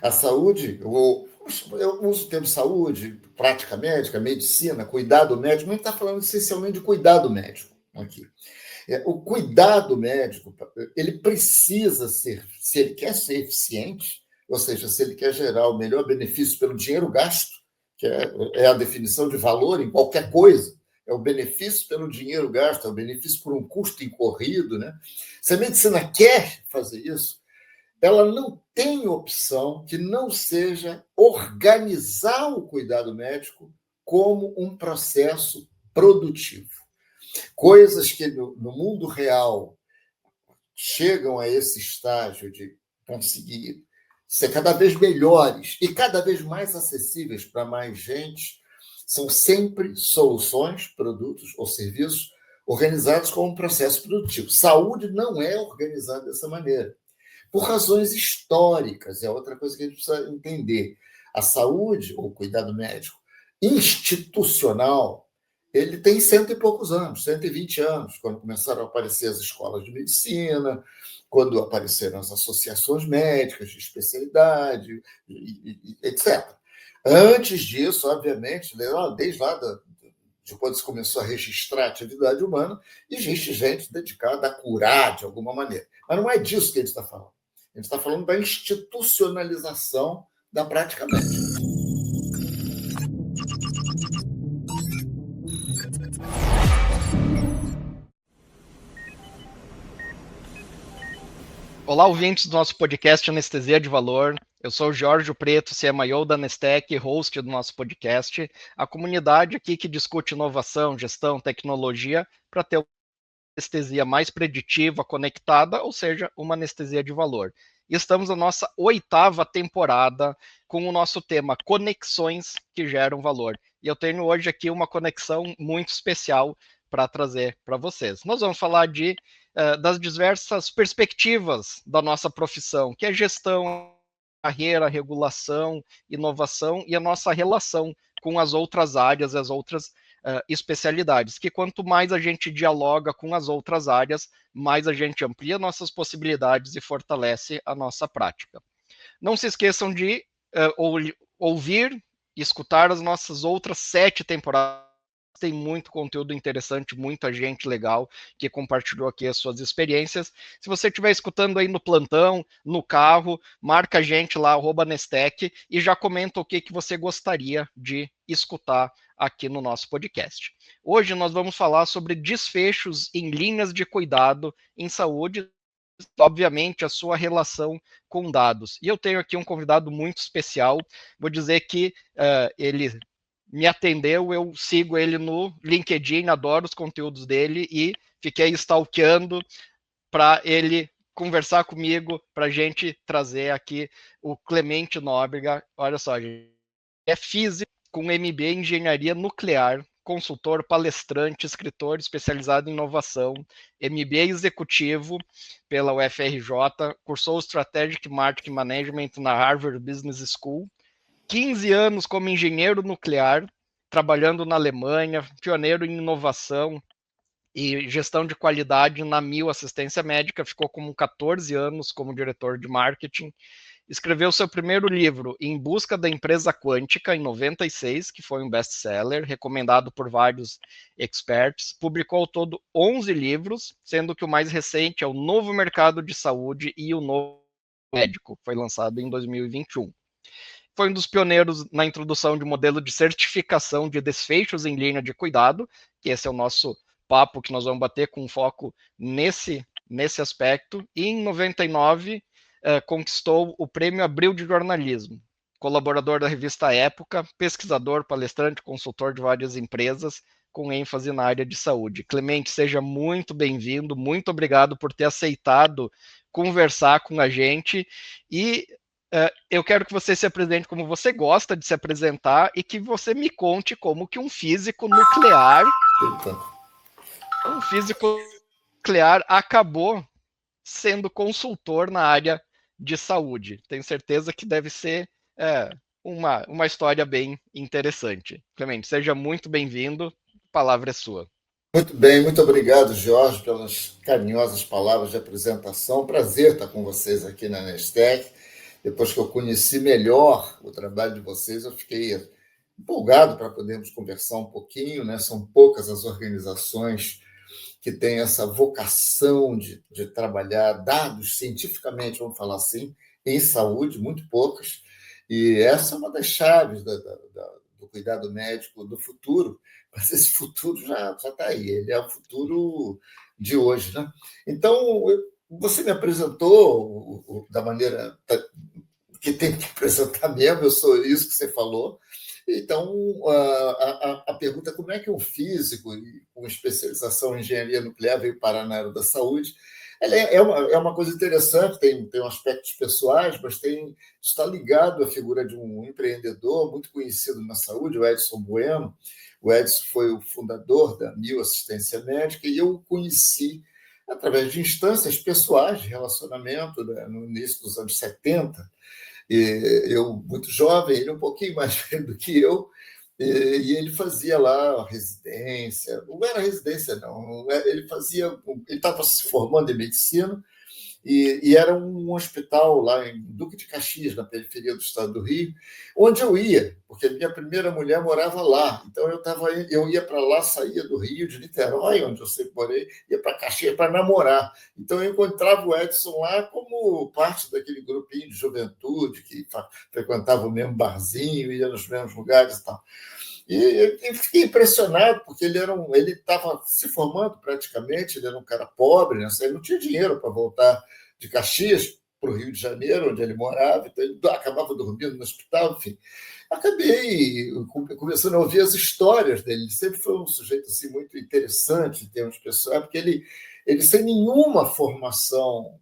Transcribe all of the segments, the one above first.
A saúde, eu uso o termo saúde, prática médica, medicina, cuidado médico, mas a gente está falando essencialmente de cuidado médico aqui. O cuidado médico, ele precisa ser, se ele quer ser eficiente, ou seja, se ele quer gerar o melhor benefício pelo dinheiro gasto, que é a definição de valor em qualquer coisa, é o benefício pelo dinheiro gasto, é o benefício por um custo incorrido, né? Se a medicina quer fazer isso, ela não tem opção que não seja organizar o cuidado médico como um processo produtivo. Coisas que no mundo real chegam a esse estágio de conseguir ser cada vez melhores e cada vez mais acessíveis para mais gente, são sempre soluções, produtos ou serviços organizados como um processo produtivo. Saúde não é organizada dessa maneira, por razões históricas, é outra coisa que a gente precisa entender. A saúde, ou cuidado médico, institucional, ele tem cento e poucos anos, 120 anos, quando começaram a aparecer as escolas de medicina, quando apareceram as associações médicas de especialidade, etc. Antes disso, obviamente, desde lá de quando se começou a registrar a atividade humana, existe gente dedicada a curar de alguma maneira. Mas não é disso que a gente está falando. A gente está falando da institucionalização da prática médica. Olá, ouvintes do nosso podcast Anestesia de Valor. Eu sou o Jorge Preto, CMO da Nestec, host do nosso podcast, a comunidade aqui que discute inovação, gestão, tecnologia, para ter uma anestesia mais preditiva, conectada, ou seja, uma anestesia de valor. E estamos na nossa 8ª temporada com o nosso tema Conexões que Geram Valor. E eu tenho hoje aqui uma conexão muito especial para trazer para vocês. Nós vamos falar das diversas perspectivas da nossa profissão, que é gestão, carreira, regulação, inovação e a nossa relação com as outras áreas, as outras especialidades, que quanto mais a gente dialoga com as outras áreas, mais a gente amplia nossas possibilidades e fortalece a nossa prática. Não se esqueçam de ouvir e escutar as nossas outras 7 temporadas. Tem muito conteúdo interessante, muita gente legal que compartilhou aqui as suas experiências. Se você estiver escutando aí no plantão, no carro, marca a gente lá, @Nestec, e já comenta o que você gostaria de escutar aqui no nosso podcast. Hoje nós vamos falar sobre desfechos em linhas de cuidado em saúde, obviamente a sua relação com dados. E eu tenho aqui um convidado muito especial, vou dizer que ele me atendeu, eu sigo ele no LinkedIn, adoro os conteúdos dele e fiquei stalkeando para ele conversar comigo, para a gente trazer aqui o Clemente Nóbrega. Olha só, gente, é físico com MBA em Engenharia Nuclear, consultor, palestrante, escritor especializado em inovação, MBA executivo pela UFRJ, cursou Strategic Marketing Management na Harvard Business School, 15 anos como engenheiro nuclear, trabalhando na Alemanha, pioneiro em inovação e gestão de qualidade na Mil Assistência Médica, ficou como 14 anos como diretor de marketing, escreveu seu primeiro livro, Em Busca da Empresa Quântica, em 96, que foi um best-seller, recomendado por vários experts. Publicou ao todo 11 livros, sendo que o mais recente é O Novo Mercado de Saúde e O Novo Médico, foi lançado em 2021. Foi um dos pioneiros na introdução de modelo de certificação de desfechos em linha de cuidado, que esse é o nosso papo que nós vamos bater com foco nesse aspecto. E em 99, conquistou o Prêmio Abril de Jornalismo. Colaborador da revista Época, pesquisador, palestrante, consultor de várias empresas, com ênfase na área de saúde. Clemente, seja muito bem-vindo, muito obrigado por ter aceitado conversar com a gente e eu quero que você se apresente como você gosta de se apresentar e que você me conte como que um físico nuclear acabou sendo consultor na área de saúde. Tenho certeza que deve ser uma história bem interessante. Clemente, seja muito bem-vindo. A palavra é sua. Muito bem, muito obrigado, Jorge, pelas carinhosas palavras de apresentação. Prazer estar com vocês aqui na Nestec. depois que eu conheci melhor o trabalho de vocês, eu fiquei empolgado para podermos conversar um pouquinho, né? São poucas as organizações que têm essa vocação de trabalhar dados cientificamente, vamos falar assim, em saúde, muito poucas. E essa é uma das chaves do cuidado médico do futuro, mas esse futuro já está aí, ele é o futuro de hoje. Né? Então, você me apresentou da maneira que tem que apresentar mesmo, eu sou isso que você falou. Então, a pergunta é como é que um físico com especialização em engenharia nuclear veio parar na área da saúde? Ela é uma coisa interessante, tem aspectos pessoais, mas está ligado à figura de um empreendedor muito conhecido na saúde, o Edson Bueno. O Edson foi o fundador da Mil Assistência Médica e eu o conheci através de instâncias pessoais de relacionamento, né, no início dos anos 70. Eu muito jovem, ele um pouquinho mais velho do que eu, e ele fazia lá residência, não era residência, não, ele estava se formando em medicina, e era um hospital lá em Duque de Caxias, na periferia do estado do Rio, onde eu ia, porque a minha primeira mulher morava lá. Então eu ia para lá, saía do Rio, de Niterói, onde eu sempre morei, ia para Caxias para namorar. Então eu encontrava o Edson lá como parte daquele grupinho de juventude que frequentava o mesmo barzinho, ia nos mesmos lugares e tal. E eu fiquei impressionado, porque ele estava se formando praticamente, ele era um cara pobre, né? Ele não tinha dinheiro para voltar de Caxias para o Rio de Janeiro, onde ele morava, então ele acabava dormindo no hospital, enfim. Acabei começando a ouvir as histórias dele. Ele sempre foi um sujeito assim, muito interessante em termos pessoais, porque ele sem nenhuma formação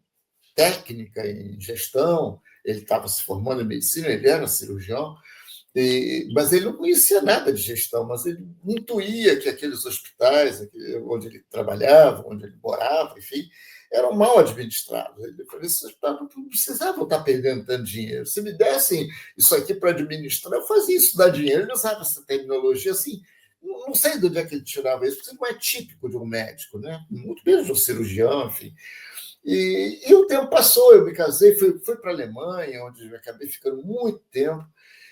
técnica em gestão, ele estava se formando em medicina, ele era cirurgião, mas ele não conhecia nada de gestão, mas ele intuía que aqueles hospitais onde ele trabalhava, onde ele morava, enfim, eram mal administrados. Ele falou: esses hospitais não precisavam estar perdendo tanto dinheiro. Se me dessem isso aqui para administrar, eu fazia isso, dar dinheiro. Ele usava essa terminologia assim. Não sei de onde é que ele tirava isso, porque não é típico de um médico, né? Muito menos de um cirurgião, enfim. E o tempo passou, eu me casei, fui para a Alemanha, onde eu acabei ficando muito tempo.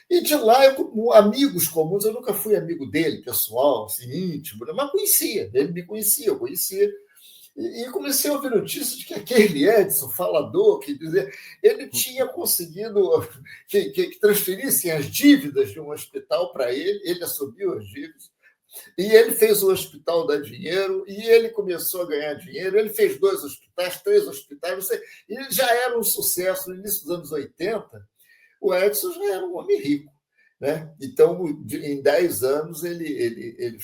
E de lá, amigos comuns, eu nunca fui amigo dele, pessoal, assim, íntimo, né? Mas conhecia, ele me conhecia, eu conhecia. E comecei a ouvir notícias de que aquele Edson, falador, que dizer, ele tinha conseguido que transferissem as dívidas de um hospital para ele assumiu as dívidas, e ele fez o hospital dar dinheiro, e ele começou a ganhar dinheiro, ele fez 2 hospitais, 3 hospitais, e ele já era um sucesso no início dos anos 80. O Edson já era um homem rico. Né? Então, em 10 anos, ele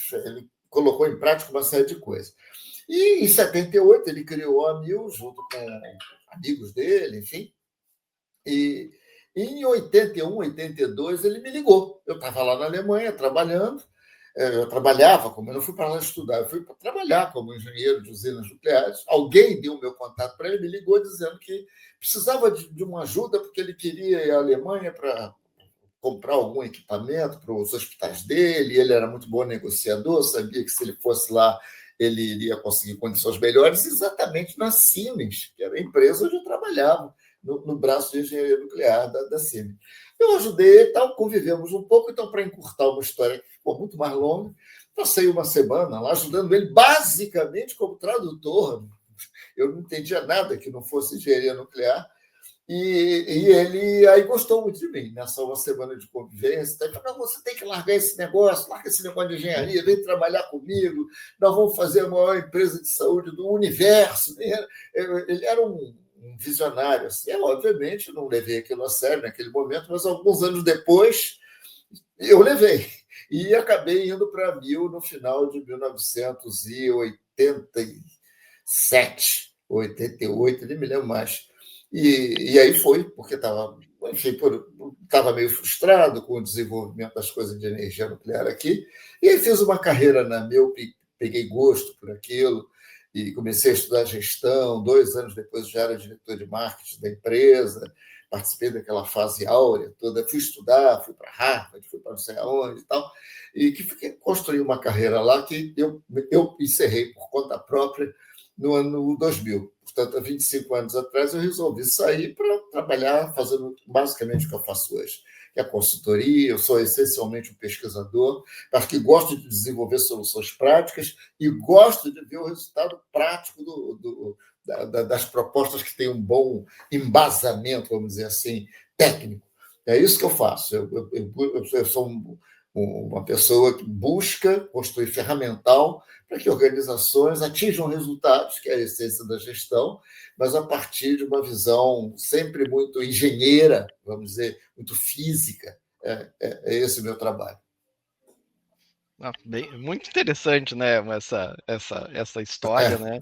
colocou em prática uma série de coisas. E em 78, ele criou a Mil, junto com amigos dele, enfim. E em 81, 82, ele me ligou. Eu estava lá na Alemanha trabalhando. Eu trabalhava, como eu não fui para lá estudar, eu fui para trabalhar como engenheiro de usinas nucleares. Alguém deu o meu contato para ele, me ligou dizendo que precisava de uma ajuda, porque ele queria ir à Alemanha para comprar algum equipamento para os hospitais dele. Ele era muito bom negociador, sabia que se ele fosse lá, ele iria conseguir condições melhores, exatamente na Siemens, que era a empresa onde eu trabalhava, no braço de engenharia nuclear da Siemens. Eu ajudei e tal, convivemos um pouco, então, para encurtar uma história que ficou muito mais longa, passei uma semana lá ajudando ele, basicamente como tradutor. Eu não entendia nada que não fosse engenharia nuclear, e ele aí gostou muito de mim, nessa uma semana de convivência. Ele falou: não, você tem que largar esse negócio, larga esse negócio de engenharia, vem trabalhar comigo, nós vamos fazer a maior empresa de saúde do universo. Ele era um visionário. Assim. Eu, obviamente, não levei aquilo a sério naquele momento, mas alguns anos depois eu levei. E acabei indo para a Mil no final de 1987, 88, nem me lembro mais. E aí foi, porque estava meio frustrado com o desenvolvimento das coisas de energia nuclear aqui, e aí fiz uma carreira na Mil, peguei gosto por aquilo, e comecei a estudar gestão. 2 anos depois já era diretor de marketing da empresa, participei daquela fase áurea toda, fui estudar, fui para Harvard, fui para não sei aonde e tal, e que construí uma carreira lá que eu encerrei por conta própria no ano 2000. Portanto, há 25 anos atrás, eu resolvi sair para trabalhar fazendo basicamente o que eu faço hoje, que é a consultoria. Eu sou essencialmente um pesquisador, mas que gosto de desenvolver soluções práticas e gosto de ver o resultado prático das propostas que têm um bom embasamento, vamos dizer assim, técnico. É isso que eu faço. Eu sou uma pessoa que busca construir ferramental para que organizações atinjam resultados, que é a essência da gestão, mas a partir de uma visão sempre muito engenheira, vamos dizer, muito física. É esse o meu trabalho. Muito interessante, né, essa história, né?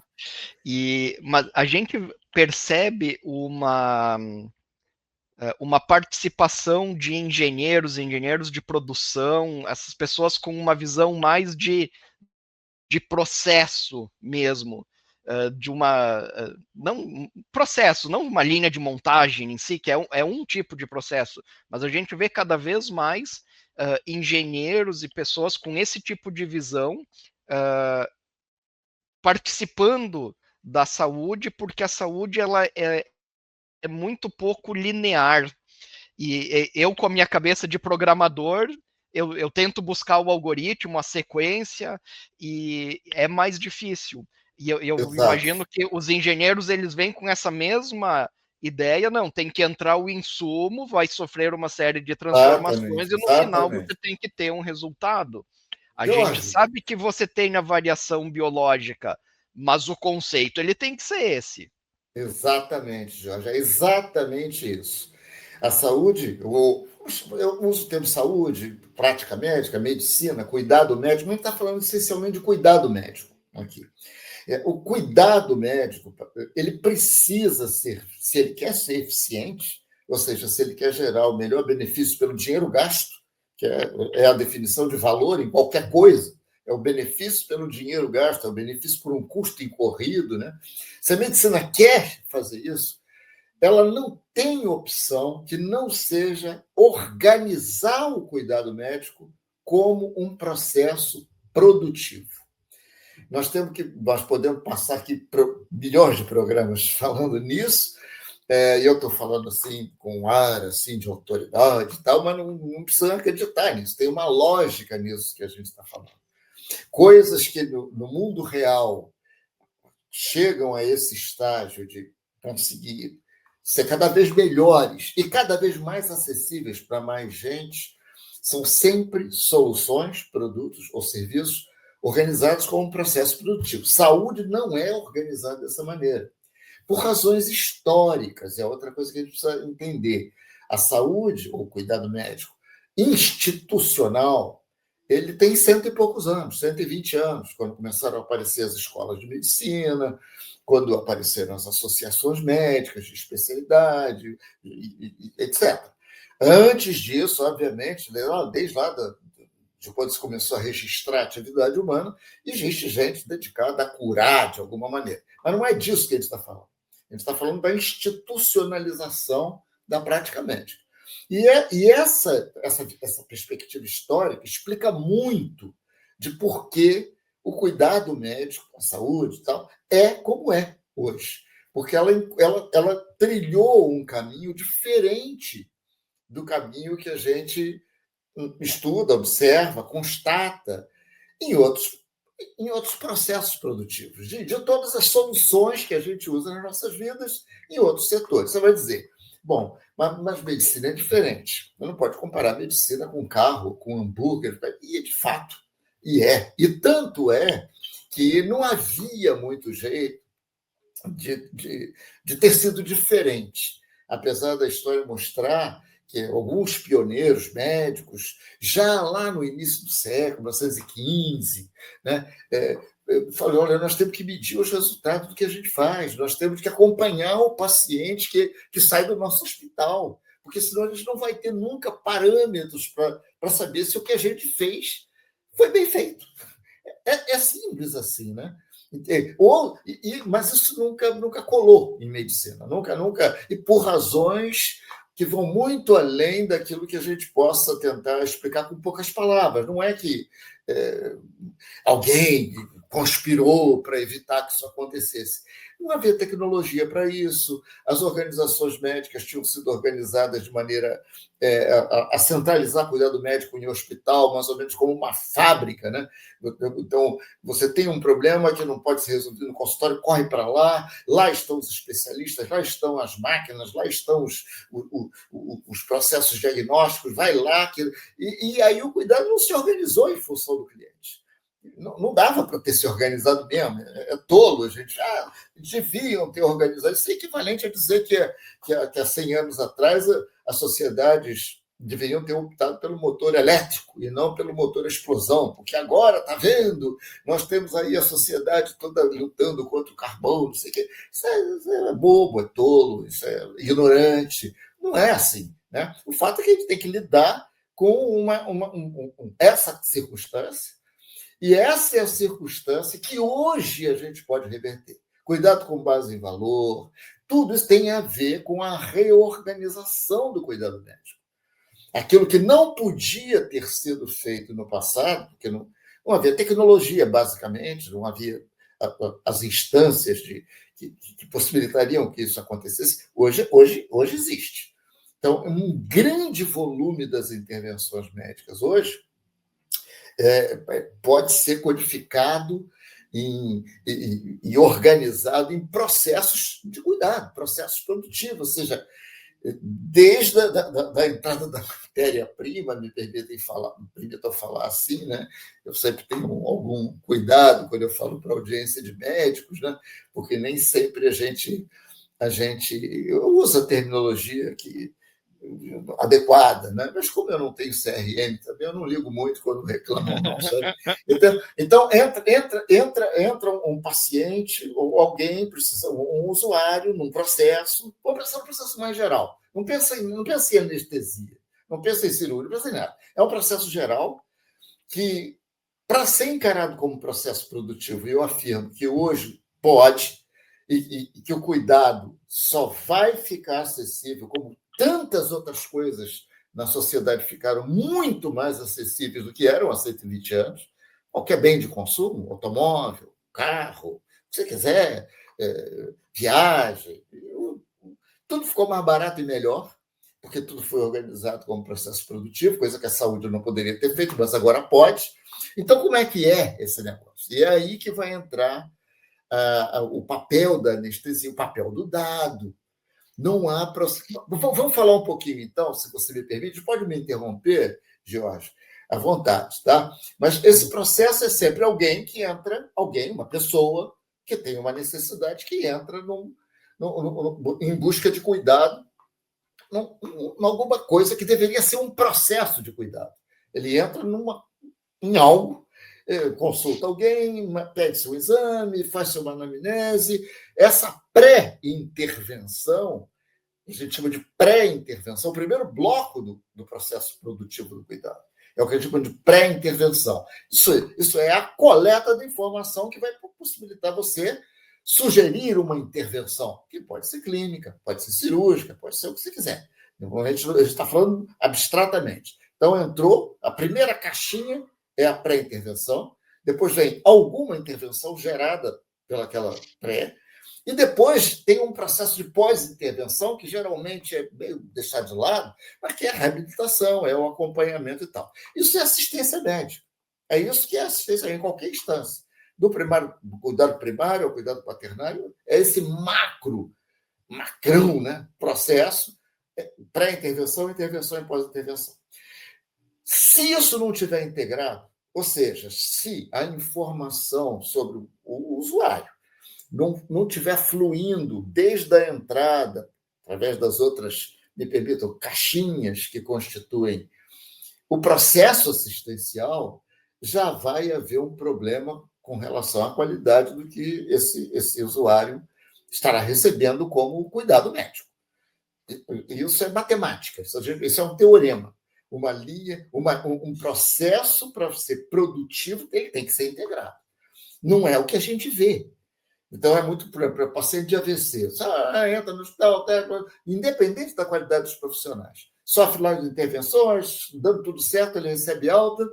Mas a gente percebe uma participação de engenheiros de produção, essas pessoas com uma visão mais de processo mesmo, de uma não processo, não uma linha de montagem em si, que é um tipo de processo, mas a gente vê cada vez mais engenheiros e pessoas com esse tipo de visão participando da saúde, porque a saúde ela é muito pouco linear. E eu, com a minha cabeça de programador, eu tento buscar o algoritmo, a sequência, e é mais difícil. E eu Exato. imagino que os engenheiros eles vêm com essa mesma ideia, não, tem que entrar o insumo, vai sofrer uma série de transformações Exatamente, e no final exatamente. você tem que ter um resultado. A gente Jorge, sabe que você tem a variação biológica, mas o conceito ele tem que ser esse. exatamente, Jorge, é exatamente isso. A saúde, eu uso o termo saúde, prática médica, medicina, cuidado médico, mas está falando essencialmente de cuidado médico aqui. O cuidado médico, ele precisa ser, se ele quer ser eficiente, ou seja, se ele quer gerar o melhor benefício pelo dinheiro gasto, que é a definição de valor em qualquer coisa, é o benefício pelo dinheiro gasto, é o benefício por um custo incorrido, né? Se a medicina quer fazer isso, ela não tem opção que não seja organizar o cuidado médico como um processo produtivo. Nós podemos passar aqui milhões de programas falando nisso, e eu estou falando assim com um ar assim de autoridade e tal, mas não precisa acreditar nisso. Tem uma lógica nisso que a gente está falando. Coisas que no mundo real chegam a esse estágio de conseguir ser cada vez melhores e cada vez mais acessíveis para mais gente, são sempre soluções, produtos ou serviços organizados como um processo produtivo. Saúde não é organizada dessa maneira, por razões históricas, é outra coisa que a gente precisa entender. A saúde, ou cuidado médico, institucional, ele tem cento e poucos anos, 120 anos, quando começaram a aparecer as escolas de medicina, quando apareceram as associações médicas de especialidade, etc. Antes disso, obviamente, desde lá de quando se começou a registrar a atividade humana, existe gente dedicada a curar de alguma maneira. Mas não é disso que a gente está falando. A gente está falando da institucionalização da prática médica. E essa perspectiva histórica explica muito de por que o cuidado médico, a saúde e tal, é como é hoje. Porque ela trilhou um caminho diferente do caminho que a gente estuda, observa, constata em outros processos produtivos, de todas as soluções que a gente usa nas nossas vidas em outros setores. Você vai dizer, bom, mas medicina é diferente. Você não pode comparar medicina com carro, com hambúrguer, e de fato, e tanto é que não havia muito jeito de ter sido diferente, apesar da história mostrar que alguns pioneiros médicos, já lá no início do século, 1915, né, falaram, olha, nós temos que medir os resultados do que a gente faz, nós temos que acompanhar o paciente que sai do nosso hospital, porque senão a gente não vai ter nunca parâmetros para saber se o que a gente fez foi bem feito. É simples assim, né? Mas isso nunca colou em medicina, nunca, e por razões que vão muito além daquilo que a gente possa tentar explicar com poucas palavras. Não é que alguém conspirou para evitar que isso acontecesse. Não havia tecnologia para isso, as organizações médicas tinham sido organizadas de maneira a centralizar cuidado médico em hospital, mais ou menos como uma fábrica, né? Então, você tem um problema que não pode ser resolvido no consultório, corre para lá, lá estão os especialistas, lá estão as máquinas, lá estão os processos diagnósticos, vai lá. E aí o cuidado não se organizou em função do cliente. Não dava para ter se organizado mesmo, é tolo, a gente deviam ter organizado. Isso é equivalente a dizer que há 100 anos atrás as sociedades deveriam ter optado pelo motor elétrico e não pelo motor explosão, porque agora, está vendo, nós temos aí a sociedade toda lutando contra o carbono, não sei o quê. Isso é bobo, é tolo, isso é ignorante. Não é assim, né? O fato é que a gente tem que lidar com essa circunstância. E essa é a circunstância que hoje a gente pode reverter. Cuidado com base em valor, tudo isso tem a ver com a reorganização do cuidado médico. Aquilo que não podia ter sido feito no passado, porque não havia tecnologia, basicamente, não havia as instâncias que possibilitariam que isso acontecesse, hoje existe. Então, um grande volume das intervenções médicas hoje pode ser codificado e organizado em processos de cuidado, processos produtivos, ou seja, desde a entrada da matéria-prima, me permitam falar assim, né? Eu sempre tenho algum cuidado quando eu falo para a audiência de médicos, né? Porque nem sempre a gente usa a terminologia adequada, né? Mas como eu não tenho CRM também, eu não ligo muito quando reclamam, não, sabe? Então entra um paciente ou alguém, um usuário num processo, vou pensar num processo mais geral. Não pensa em anestesia, não pensa em cirurgia, não pensa em nada. É um processo geral que, para ser encarado como processo produtivo, eu afirmo que hoje pode, e que o cuidado só vai ficar acessível, como tantas outras coisas na sociedade ficaram muito mais acessíveis do que eram há 120 anos. Qualquer bem de consumo, automóvel, carro, o que você quiser, viagem, tudo ficou mais barato e melhor, porque tudo foi organizado como processo produtivo, coisa que a saúde não poderia ter feito, mas agora pode. Então, como é que é esse negócio? E é aí que vai entrar o papel da anestesia, o papel do dado. Não há. Vamos falar um pouquinho, então, se você me permite. Pode me interromper, Jorge, à vontade, tá? Mas esse processo é sempre uma pessoa que tem uma necessidade, que entra em busca de cuidado, em alguma coisa que deveria ser um processo de cuidado. Ele entra em algo, consulta alguém, pede-se um exame, faz-se uma anamnese. Essa pré-intervenção, a gente chama de pré-intervenção, o primeiro bloco do processo produtivo do cuidado. É o que a gente chama de pré-intervenção. Isso é a coleta da informação que vai possibilitar você sugerir uma intervenção, que pode ser clínica, pode ser cirúrgica, pode ser o que você quiser. A gente está falando abstratamente. Então, entrou, a primeira caixinha é a pré-intervenção, depois vem alguma intervenção gerada pelaquela pré, e depois tem um processo de pós-intervenção, que geralmente é meio deixado de lado, mas que é a reabilitação, é o acompanhamento e tal. Isso é assistência médica. É isso que é assistência em qualquer instância. Do cuidado primário ao cuidado paternário, é esse macrão, né? Processo, pré-intervenção, intervenção e pós-intervenção. Se isso não estiver integrado, ou seja, se a informação sobre o usuário não estiver fluindo desde a entrada, através das outras, me permitam, caixinhas que constituem o processo assistencial, já vai haver um problema com relação à qualidade do que esse usuário estará recebendo como cuidado médico. Isso é matemática, isso é um teorema. Uma linha, um processo para ser produtivo tem que ser integrado. Não é o que a gente vê. Então, é muito para paciente de AVC. Entra no hospital, independente da qualidade dos profissionais. Sofre lá de intervenções, dando tudo certo, ele recebe alta,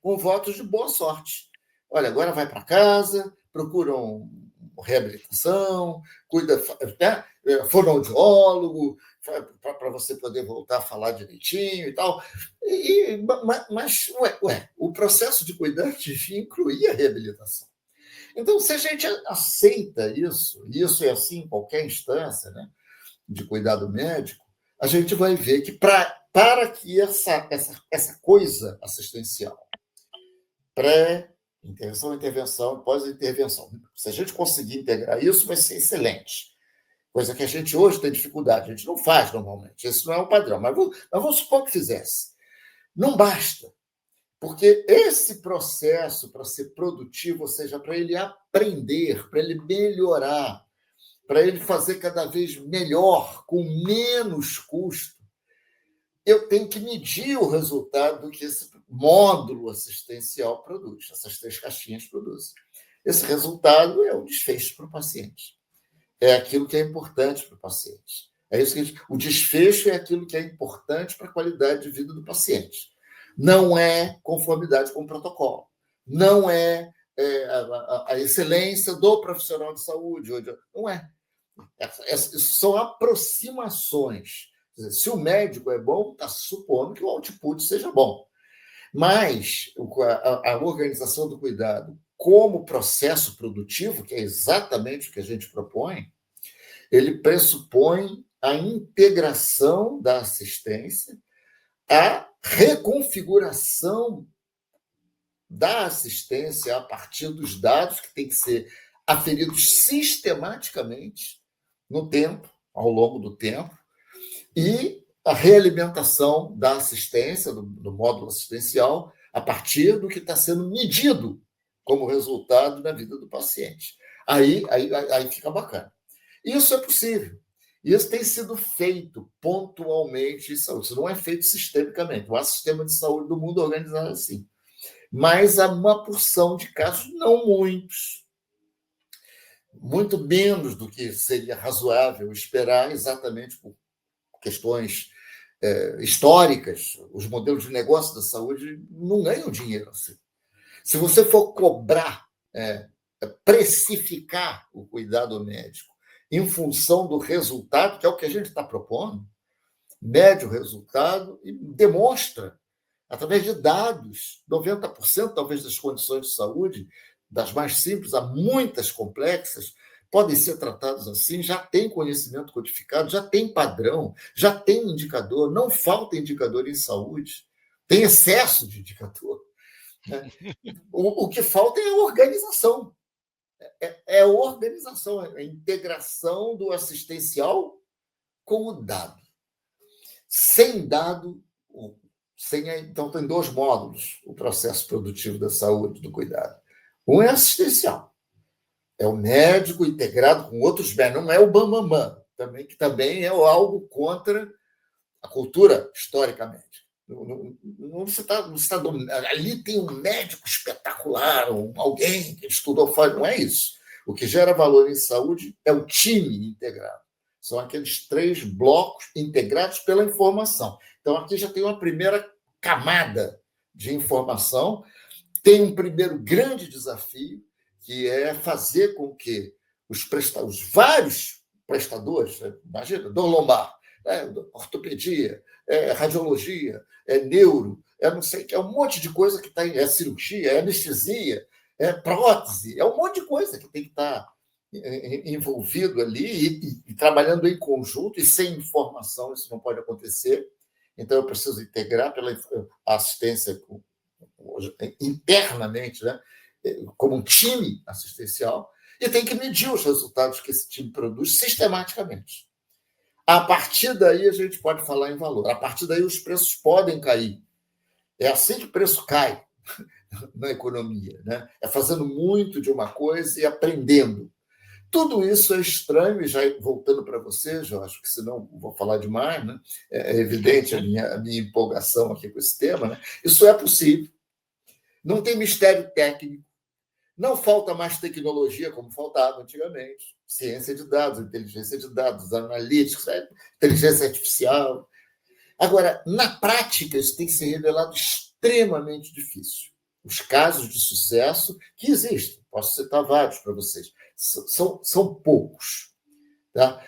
com votos de boa sorte. olha, agora vai para casa, procura reabilitação, cuida, né? Fonoaudiólogo, para você poder voltar a falar direitinho e tal. Mas o processo de cuidar devia incluir a reabilitação. Então, se a gente aceita isso, e isso é assim em qualquer instância, né, de cuidado médico, a gente vai ver que para que essa coisa assistencial, pré-intervenção, intervenção, pós-intervenção, se a gente conseguir integrar isso, vai ser excelente. Coisa que a gente hoje tem dificuldade, a gente não faz normalmente, esse não é o padrão, mas vamos supor que fizesse. Não basta, porque esse processo, para ser produtivo, ou seja, para ele aprender, para ele melhorar, para ele fazer cada vez melhor, com menos custo, eu tenho que medir o resultado que esse módulo assistencial produz, essas 3 caixinhas produzem. Esse resultado é o desfecho para o paciente. É aquilo que é importante para o paciente. É isso que o desfecho é aquilo que é importante para a qualidade de vida do paciente. Não é conformidade com o protocolo. Não é, a excelência do profissional de saúde. Não é. São aproximações. Se o médico é bom, está supondo que o output seja bom. Mas a organização do cuidado como processo produtivo, que é exatamente o que a gente propõe, ele pressupõe a integração da assistência, a reconfiguração da assistência a partir dos dados que têm que ser aferidos sistematicamente no tempo, ao longo do tempo, e a realimentação da assistência, do módulo assistencial, a partir do que está sendo medido como resultado na vida do paciente. Aí fica bacana. Isso é possível. Isso tem sido feito pontualmente em saúde. Isso não é feito sistemicamente. Não há sistema de saúde do mundo organizado assim. Mas há uma porção de casos, não muitos, muito menos do que seria razoável esperar, exatamente por questões históricas. Os modelos de negócio da saúde não ganham dinheiro assim. Se você for cobrar, precificar o cuidado médico em função do resultado, que é o que a gente está propondo, mede o resultado e demonstra, através de dados, 90% talvez das condições de saúde, das mais simples a muitas complexas, podem ser tratados assim, já tem conhecimento codificado, já tem padrão, já tem indicador, não falta indicador em saúde, tem excesso de indicador. Né? O que falta é a organização. É a organização, a integração do assistencial com o dado. Sem dado, então tem 2 módulos, o processo produtivo da saúde, do cuidado. Um é assistencial, é o médico integrado com outros médicos, não é o bambambam, que também é algo contra a cultura historicamente. Não se está ali tem um médico espetacular, alguém que estudou fora, não é isso. O que gera valor em saúde é o time integrado. São aqueles 3 blocos integrados pela informação. Então, aqui já tem uma primeira camada de informação, tem um primeiro grande desafio, que é fazer com que os vários prestadores, imagina, dor lombar, ortopedia, radiologia, neuro, não sei, é um monte de coisa que está em cirurgia, anestesia, prótese, é um monte de coisa que tem que estar envolvido ali e trabalhando em conjunto, e sem informação isso não pode acontecer. Então, eu preciso integrar pela assistência internamente, né, como um time assistencial, e tem que medir os resultados que esse time produz sistematicamente. A partir daí, a gente pode falar em valor. A partir daí, os preços podem cair. É assim que o preço cai na economia, né? É fazendo muito de uma coisa e aprendendo. Tudo isso é estranho, e já voltando para você, Jorge, que senão vou falar demais, né? É evidente a minha empolgação aqui com esse tema, né? Isso é possível. Não tem mistério técnico. Não falta mais tecnologia como faltava antigamente. Ciência de dados, inteligência de dados, analíticos, inteligência artificial. Agora, na prática, isso tem se revelado extremamente difícil. os casos de sucesso que existem. Posso citar vários para vocês. São poucos. Tá?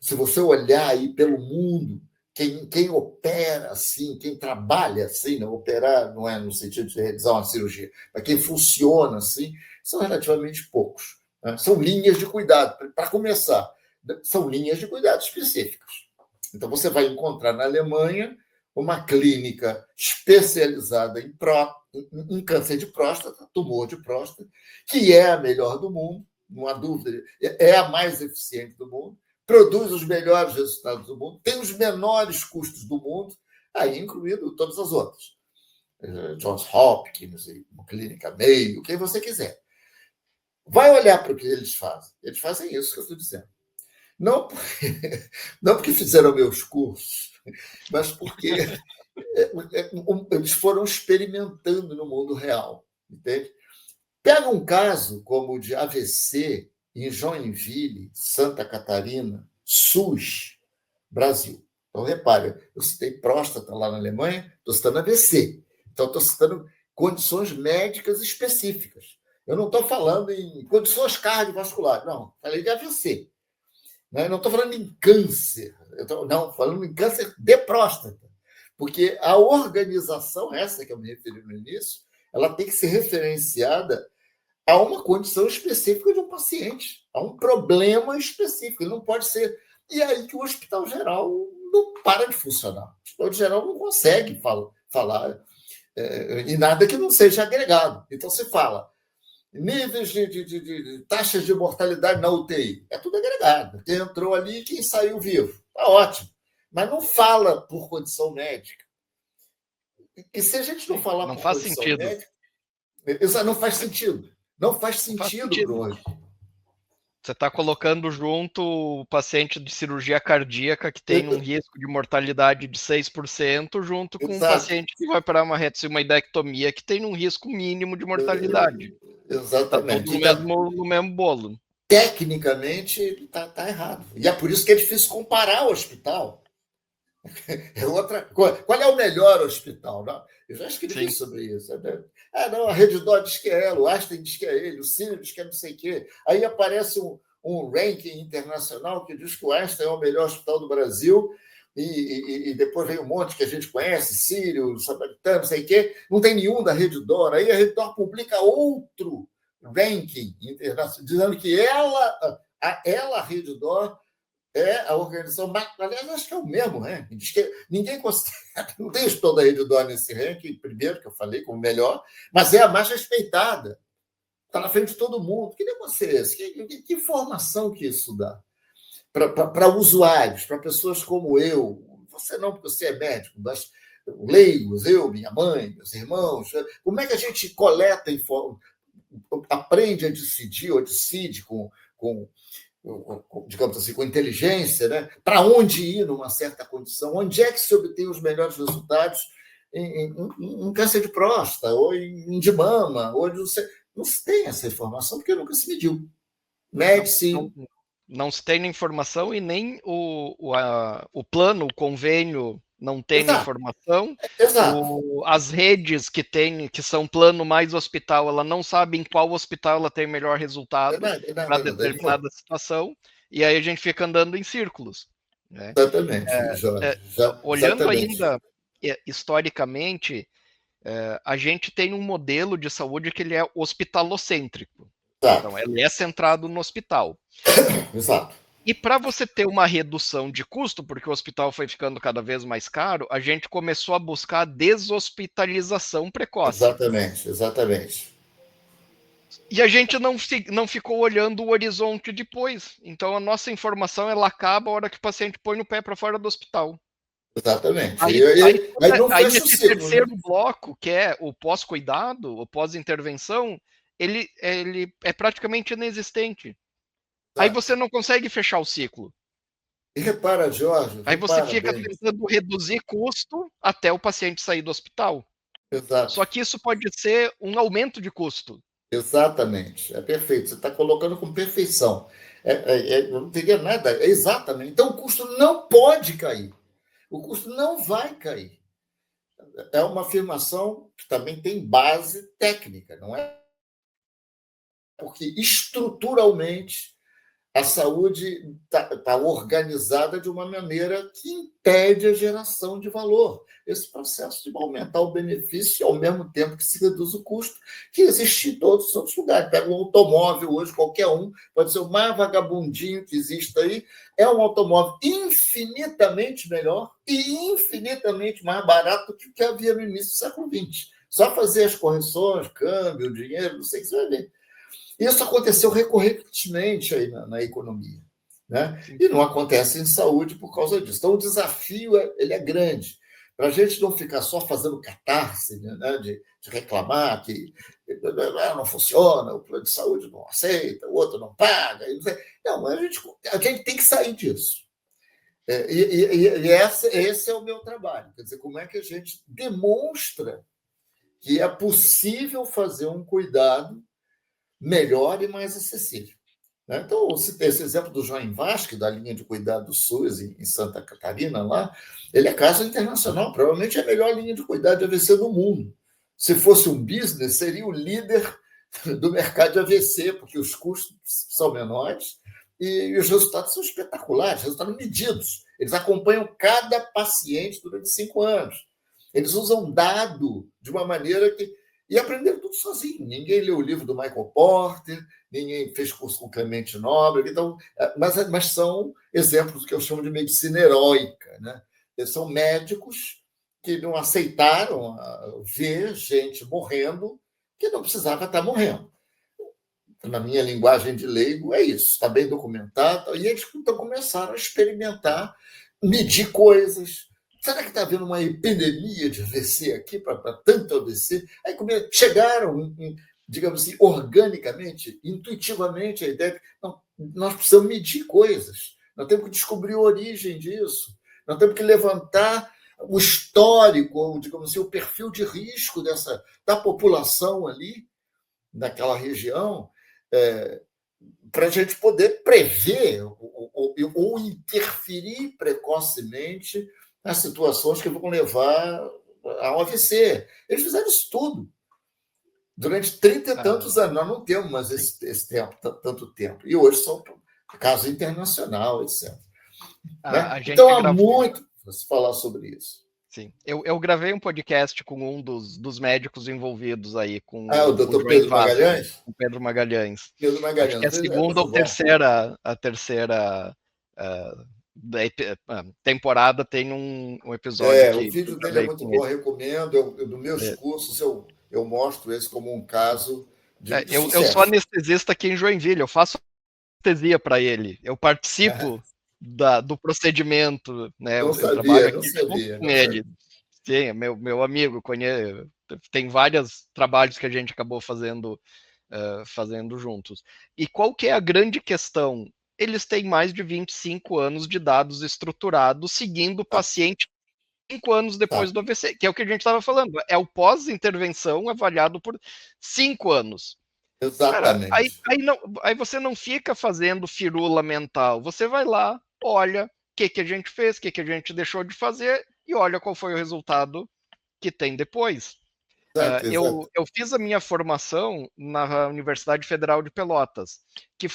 Se você olhar aí pelo mundo, quem opera assim, quem trabalha assim, não operar não é no sentido de realizar uma cirurgia, mas quem funciona assim, são relativamente poucos. Né? São linhas de cuidado, para começar, são linhas de cuidado específicas. Então, você vai encontrar na Alemanha uma clínica especializada em câncer de próstata, tumor de próstata, que é a melhor do mundo, não há dúvida, é a mais eficiente do mundo, produz os melhores resultados do mundo, tem os menores custos do mundo, aí incluindo todas as outras. Johns Hopkins, uma clínica Mayo, o que você quiser. Vai olhar para o que eles fazem. Eles fazem isso que eu estou dizendo. Não porque fizeram meus cursos, mas porque eles foram experimentando no mundo real. Entende? Pega um caso como o de AVC em Joinville, Santa Catarina, SUS, Brasil. Então, repare, eu citei próstata lá na Alemanha, estou citando AVC. Então, estou citando condições médicas específicas. Eu não estou falando em condições cardiovasculares, não, falei de AVC. Não estou falando em câncer, não, falando em câncer de próstata. Porque a organização, essa que eu me referi no início, ela tem que ser referenciada a uma condição específica de um paciente, a um problema específico. Ele não pode ser. E aí que o hospital geral não para de funcionar. O hospital geral não consegue falar em nada que não seja agregado. Então, se fala níveis de taxas de mortalidade na UTI. É tudo agregado. Quem entrou ali e quem saiu vivo. Está ótimo. Mas não fala por condição médica. E se a gente não falar não por faz condição sentido. médica, isso não faz sentido. Não faz sentido para hoje. Você está colocando junto o paciente de cirurgia cardíaca que tem um risco de mortalidade de 6%, junto com o paciente que vai para uma retinoidectomia que tem um risco mínimo de mortalidade. Exatamente. Está tudo no mesmo bolo. Tecnicamente, está errado. E é por isso que é difícil comparar o hospital. Qual é o melhor hospital? Não? Eu já escrevi sobre isso. Não, a Redditor diz que é ela, o Einstein diz que é ele, o Cine diz que é não sei o quê. Aí aparece um ranking internacional que diz que o Einstein é o melhor hospital do Brasil, e depois vem um monte que a gente conhece, Sírio, Samaritano, não sei o quê. Não tem nenhum da Redditor. Aí a Redditor publica outro ranking internacional, dizendo que a Redditor é a organização, aliás, acho que é o mesmo, né? Diz que ninguém considera, não tem estudo da Redditor nesse ranking, primeiro que eu falei como melhor, mas é a mais respeitada. Está na frente de todo mundo. Que negócio é esse? Que informação que isso dá? Para usuários, para pessoas como eu, você não, porque você é médico, mas leigos, eu, minha mãe, meus irmãos, como é que a gente coleta informação, aprende a decidir, ou decide digamos assim, com inteligência, né? Para onde ir numa certa condição, onde é que se obtém os melhores resultados em câncer de próstata, ou de mama, ou não se tem essa informação, porque nunca se mediu. Mede-se. Não se tem informação e nem o plano, o convênio não tem informação. Exato. As redes que são plano mais hospital, ela não sabe em qual hospital ela tem melhor resultado para determinada situação, e aí a gente fica andando em círculos. Né? Exatamente, Jorge. Olhando ainda historicamente, a gente tem um modelo de saúde que ele é hospitalocêntrico. Então, ele é centrado no hospital. Exato. E para você ter uma redução de custo, porque o hospital foi ficando cada vez mais caro, a gente começou a buscar a deshospitalização precoce. Exatamente. E a gente não ficou olhando o horizonte depois. Então, a nossa informação ela acaba a hora que o paciente põe o pé para fora do hospital. Exatamente. Aí esse terceiro bloco, que é o pós-cuidado, o pós-intervenção, ele é praticamente inexistente. Aí você não consegue fechar o ciclo. E repara, Jorge. Aí você fica tentando reduzir custo até o paciente sair do hospital. Exato. Só que isso pode ser um aumento de custo. Exatamente. É perfeito. Você está colocando com perfeição. Eu não teria nada. Exatamente. Então, o custo não pode cair. O custo não vai cair. é uma afirmação que também tem base técnica, não é? Porque estruturalmente a saúde está organizada de uma maneira que impede a geração de valor. Esse processo de aumentar o benefício ao mesmo tempo que se reduz o custo, que existe em todos os outros lugares. Pega um automóvel hoje, qualquer um, pode ser o mais vagabundinho que existe aí, é um automóvel infinitamente melhor e infinitamente mais barato do que o que havia no início do século XX. Só fazer as correções, câmbio, dinheiro, não sei o que você vai ver. Isso aconteceu recorrentemente aí na economia, né? E não acontece em saúde por causa disso. Então, o desafio ele é grande. Para a gente não ficar só fazendo catarse, né? de reclamar que não funciona, o plano de saúde não aceita, o outro não paga. Não, a gente tem que sair disso. Esse é o meu trabalho. Quer dizer, como é que a gente demonstra que é possível fazer um cuidado melhor e mais acessível. Então, eu citei esse exemplo do João Vasque, da linha de cuidado do SUS em Santa Catarina, lá, ele é caso internacional, provavelmente é a melhor linha de cuidado de AVC do mundo. Se fosse um business, seria o líder do mercado de AVC, porque os custos são menores e os resultados são espetaculares, resultados medidos. Eles acompanham cada paciente durante 5 anos. Eles usam dado de uma maneira que... E aprenderam tudo sozinho. Ninguém leu o livro do Michael Porter, ninguém fez curso com Clemente Nobre. Então, mas são exemplos do que eu chamo de medicina heróica. Né? Eles são médicos que não aceitaram ver gente morrendo que não precisava estar morrendo. Na minha linguagem de leigo, é isso. Está bem documentado. E eles então começaram a experimentar, medir coisas. Será que está havendo uma epidemia de AVC aqui, para tanto AVC? Aí chegaram, digamos assim, organicamente, intuitivamente, a ideia de que nós precisamos medir coisas, nós temos que descobrir a origem disso, nós temos que levantar o histórico, digamos assim, o perfil de risco da população ali, naquela região, para a gente poder prever ou interferir precocemente nas situações que vão levar ao AVC. Eles fizeram isso tudo durante 30 e tantos anos. Nós não temos mais esse tempo, tanto tempo. E hoje são casos internacional, etc. Né? Então, há muito para se falar sobre isso. Sim. Eu gravei um podcast com um dos médicos envolvidos aí, com o doutor Pedro Magalhães? Com Pedro Magalhães. Pedro Magalhães. Acho que é a terceira temporada tem um episódio o vídeo dele é muito bom, recomendo. Nos meus cursos eu mostro esse como um caso de sucesso. Eu sou anestesista aqui em Joinville, eu faço anestesia para ele, eu participo do procedimento, né? Eu trabalho aqui junto com ele. Sim, é meu amigo, tem vários trabalhos que a gente acabou fazendo juntos. E qual que é a grande questão? Eles têm mais de 25 anos de dados estruturados, seguindo o paciente 5 anos depois do AVC, que é o que a gente estava falando. É o pós-intervenção avaliado por 5 anos. Exatamente. Cara, aí você não fica fazendo firula mental. Você vai lá, olha o que a gente fez, o que a gente deixou de fazer e olha qual foi o resultado que tem depois. Eu fiz a minha formação na Universidade Federal de Pelotas, que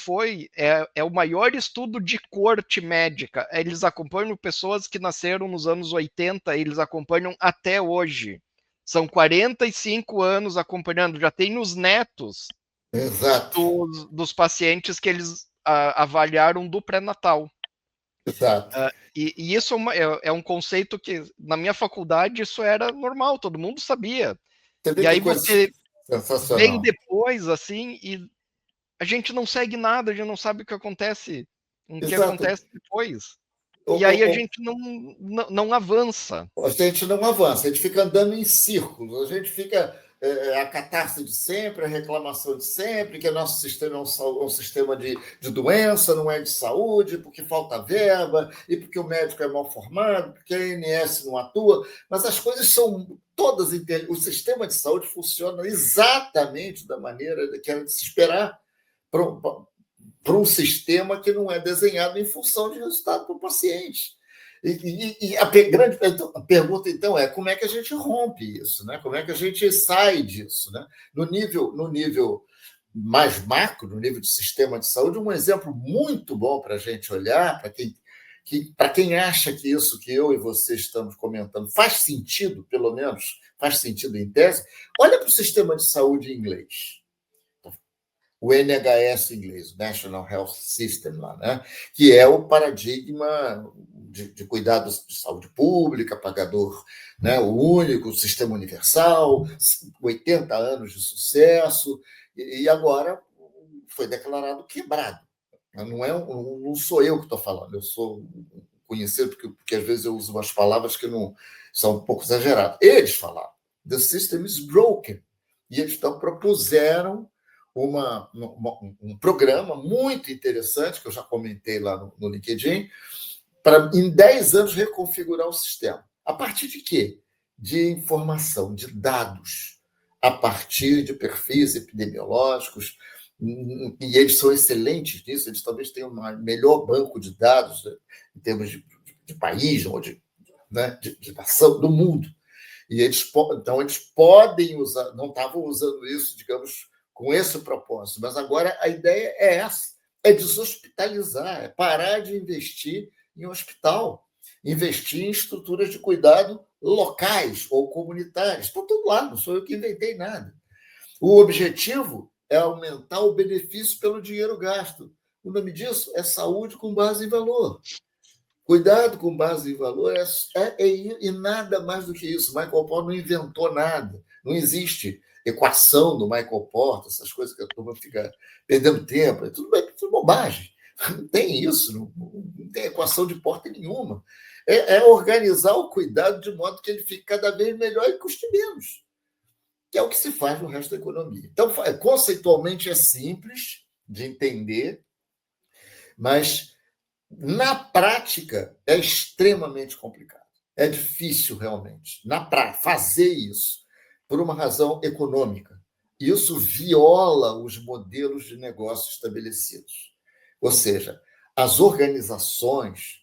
é o maior estudo de corte médica. Eles acompanham pessoas que nasceram nos anos 80, eles acompanham até hoje. São 45 anos acompanhando, já tem os netos dos pacientes que eles avaliaram do pré-natal. Exato. E isso é um conceito que, na minha faculdade, isso era normal, todo mundo sabia. E aí você vem depois, assim, e a gente não segue nada, a gente não sabe o que acontece, acontece depois. E aí a gente não avança. A gente não avança, a gente fica andando em círculos, a gente fica a catarse de sempre, a reclamação de sempre, que o nosso sistema é um sistema de doença, não é de saúde, porque falta verba, e porque o médico é mal formado, porque a ANS não atua, mas as coisas são todas... O sistema de saúde funciona exatamente da maneira que era de se esperar para um sistema que não é desenhado em função de resultado para o paciente. E a grande pergunta, então, é como é que a gente rompe isso, né? Como é que a gente sai disso, né? No nível mais macro, no nível de sistema de saúde, um exemplo muito bom para a gente olhar, para quem acha que isso que eu e você estamos comentando faz sentido, pelo menos faz sentido em tese, olha para o sistema de saúde inglês. O NHS inglês, o National Health System, lá, né? Que é o paradigma de cuidados de saúde pública, pagador, né? O único, sistema universal, 80 anos de sucesso, e agora foi declarado quebrado. Não sou eu que estou falando, eu sou conhecido porque às vezes eu uso umas palavras que não são um pouco exageradas. Eles falaram, the system is broken. E eles então propuseram um programa muito interessante, que eu já comentei lá no LinkedIn, para, em 10 anos, reconfigurar o sistema. A partir de quê? De informação, de dados, a partir de perfis epidemiológicos, e eles são excelentes nisso, eles talvez tenham o melhor banco de dados, né, em termos de país, ou né, de nação, do mundo. E então, eles podem usar, não estavam usando isso, digamos, com esse propósito, mas agora a ideia é essa, é deshospitalizar, é parar de investir em hospital, investir em estruturas de cuidado locais ou comunitárias. Estão tudo lá, não sou eu que inventei nada. O objetivo é aumentar o benefício pelo dinheiro gasto. O nome disso é saúde com base em valor. Cuidado com base em valor e nada mais do que isso. Michael Porter não inventou nada. Não existe equação do Michael Porter, essas coisas que a turma fica perdendo tempo. É tudo bobagem. Não tem isso, não tem equação de Porter nenhuma. É organizar o cuidado de modo que ele fique cada vez melhor e custe menos, que é o que se faz no resto da economia. Então, conceitualmente é simples de entender, mas na prática, é extremamente complicado. É difícil, realmente, fazer isso por uma razão econômica. Isso viola os modelos de negócio estabelecidos. Ou seja, as organizações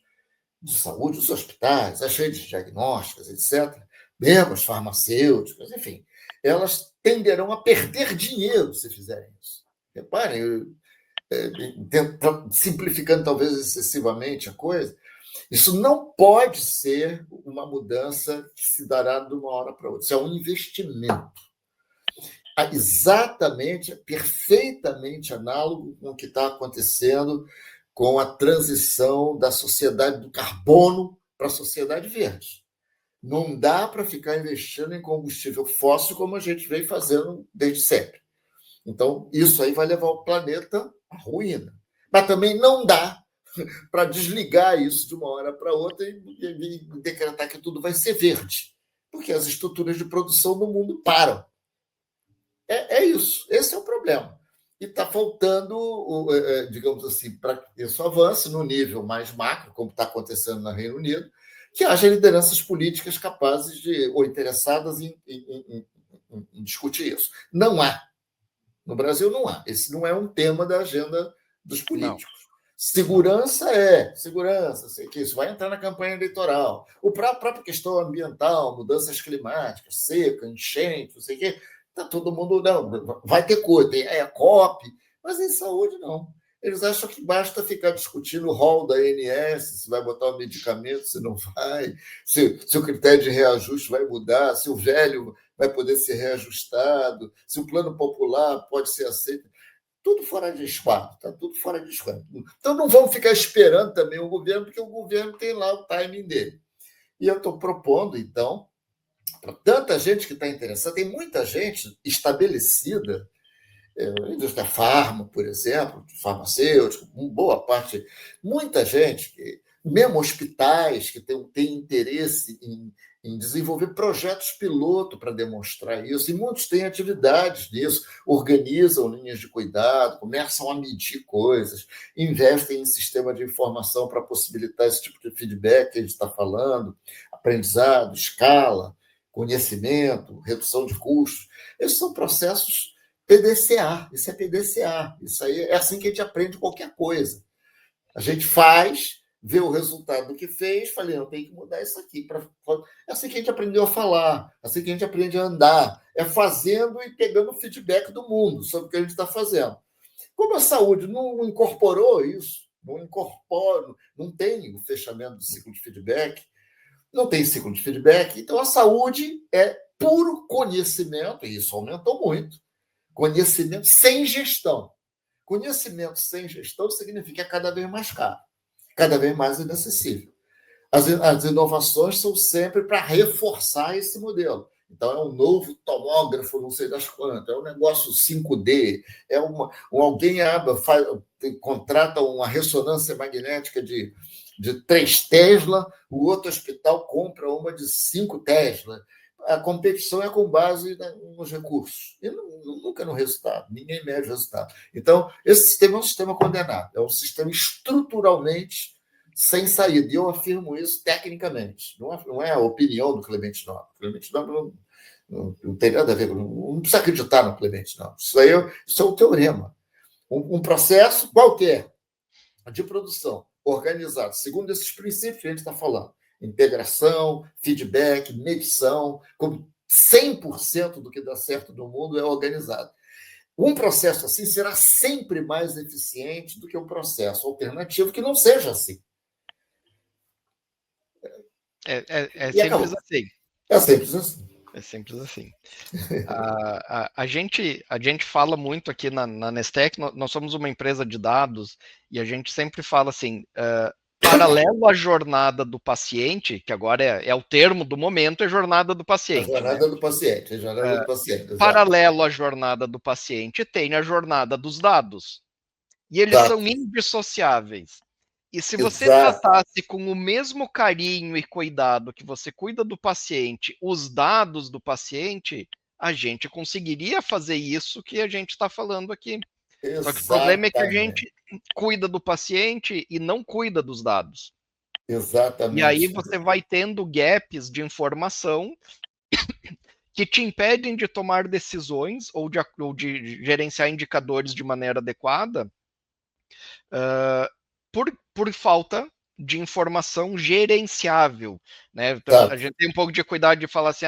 de saúde, os hospitais, as redes diagnósticas, etc., mesmo as farmacêuticas, enfim, elas tenderão a perder dinheiro se fizerem isso. Reparem, simplificando talvez excessivamente a coisa, isso não pode ser uma mudança que se dará de uma hora para outra. Isso é um investimento. Exatamente, perfeitamente análogo com o que está acontecendo com a transição da sociedade do carbono para a sociedade verde. Não dá para ficar investindo em combustível fóssil como a gente vem fazendo desde sempre. Então, isso aí vai levar o planeta à ruína. Mas também não dá para desligar isso de uma hora para outra e decretar que tudo vai ser verde, porque as estruturas de produção no mundo param. É isso, esse é o problema. E está faltando, digamos assim, para que isso avance no nível mais macro, como está acontecendo no Reino Unido, que haja lideranças políticas capazes ou interessadas em discutir isso. Não há. No Brasil não há. Esse não é um tema da agenda dos políticos. Não. Segurança, sei que isso vai entrar na campanha eleitoral. A própria questão ambiental, mudanças climáticas, seca, enchente, não sei o quê, está todo mundo, não, vai ter coisa, tem a COP, mas em saúde não. Eles acham que basta ficar discutindo o rol da ANS, se vai botar o medicamento, se não vai, se o critério de reajuste vai mudar, se o velho vai poder ser reajustado, se o plano popular pode ser aceito. Tudo fora de esquadro, está tudo fora de esquadro. Então, não vamos ficar esperando também o governo, porque o governo tem lá o timing dele. E eu estou propondo, então, para tanta gente que está interessada, tem muita gente estabelecida, indústria farma, por exemplo, farmacêutico, boa parte, muita gente, mesmo hospitais que têm interesse em desenvolver projetos piloto para demonstrar isso, e muitos têm atividades nisso, organizam linhas de cuidado, começam a medir coisas, investem em sistema de informação para possibilitar esse tipo de feedback que a gente está falando, aprendizado, escala, conhecimento, redução de custos. Esses são processos PDCA, isso é PDCA, isso aí é assim que a gente aprende qualquer coisa. A gente faz, vê o resultado do que fez, falei, eu tenho que mudar isso aqui. É assim que a gente aprendeu a falar, é assim que a gente aprende a andar, é fazendo e pegando feedback do mundo sobre o que a gente está fazendo. Como a saúde não incorporou isso, não incorpora, não tem o fechamento do ciclo de feedback, não tem ciclo de feedback, então a saúde é puro conhecimento, e isso aumentou muito. Conhecimento sem gestão. Conhecimento sem gestão significa que é cada vez mais caro, cada vez mais inacessível. As inovações são sempre para reforçar esse modelo. Então, é um novo tomógrafo, não sei das quantas, é um negócio 5D, alguém contrata uma ressonância magnética de 3 Tesla, o outro hospital compra uma de 5 Tesla. A competição é com base nos recursos, e nunca no resultado, ninguém mede o resultado. Então, esse sistema é um sistema condenado, é um sistema estruturalmente sem saída. E eu afirmo isso tecnicamente. Não é a opinião do Clemente Nobre. Clemente Nobre não tem nada a ver, não precisa acreditar no Clemente Nobre. Isso é um teorema. Um processo qualquer de produção organizado, segundo esses princípios que a gente está falando. Integração, feedback, medição, como 100% do que dá certo no mundo é organizado. Um processo assim será sempre mais eficiente do que um processo alternativo que não seja assim. É simples assim. É simples assim. É simples assim. A gente fala muito aqui na Nestec, nós somos uma empresa de dados e a gente sempre fala assim, paralelo à jornada do paciente, que agora é o termo do momento, é jornada do paciente. A jornada do paciente, a jornada do paciente. Paralelo à jornada do paciente, tem a jornada dos dados. E eles são indissociáveis. E se você tratasse com o mesmo carinho e cuidado que você cuida do paciente, os dados do paciente, a gente conseguiria fazer isso que a gente está falando aqui. Exatamente. Só que o problema é que a gente cuida do paciente e não cuida dos dados. Exatamente. E aí você vai tendo gaps de informação que te impedem de tomar decisões ou de gerenciar indicadores de maneira adequada, por falta de informação gerenciável, né? Então, a gente tem um pouco de cuidado de falar assim,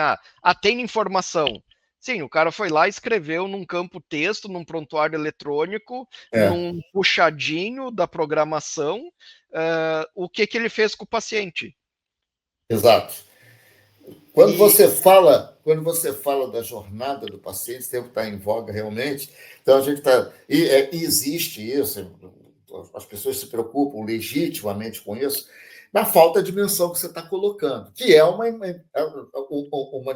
tem informação. Sim, o cara foi lá e escreveu num campo texto, num prontuário eletrônico, num puxadinho da programação, o que ele fez com o paciente. Exato. Quando você fala da jornada do paciente, esse tempo está em voga realmente, então a gente está. Existe isso, as pessoas se preocupam legitimamente com isso, na falta de dimensão que você está colocando, que é uma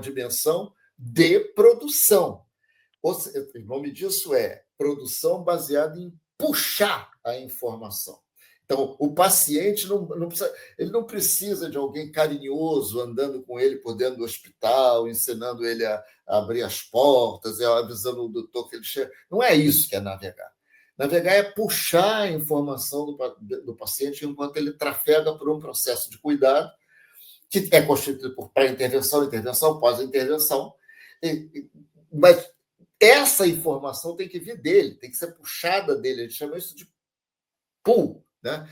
dimensão de produção. O nome disso é produção baseada em puxar a informação. Então, o paciente não precisa de alguém carinhoso andando com ele por dentro do hospital, ensinando ele a abrir as portas, avisando o doutor que ele chega. Não é isso que é navegar. Navegar é puxar a informação do paciente enquanto ele trafega por um processo de cuidado que é constituído por pré-intervenção, intervenção, pós-intervenção. Mas essa informação tem que vir dele, tem que ser puxada dele. A gente chama isso de pull. Né?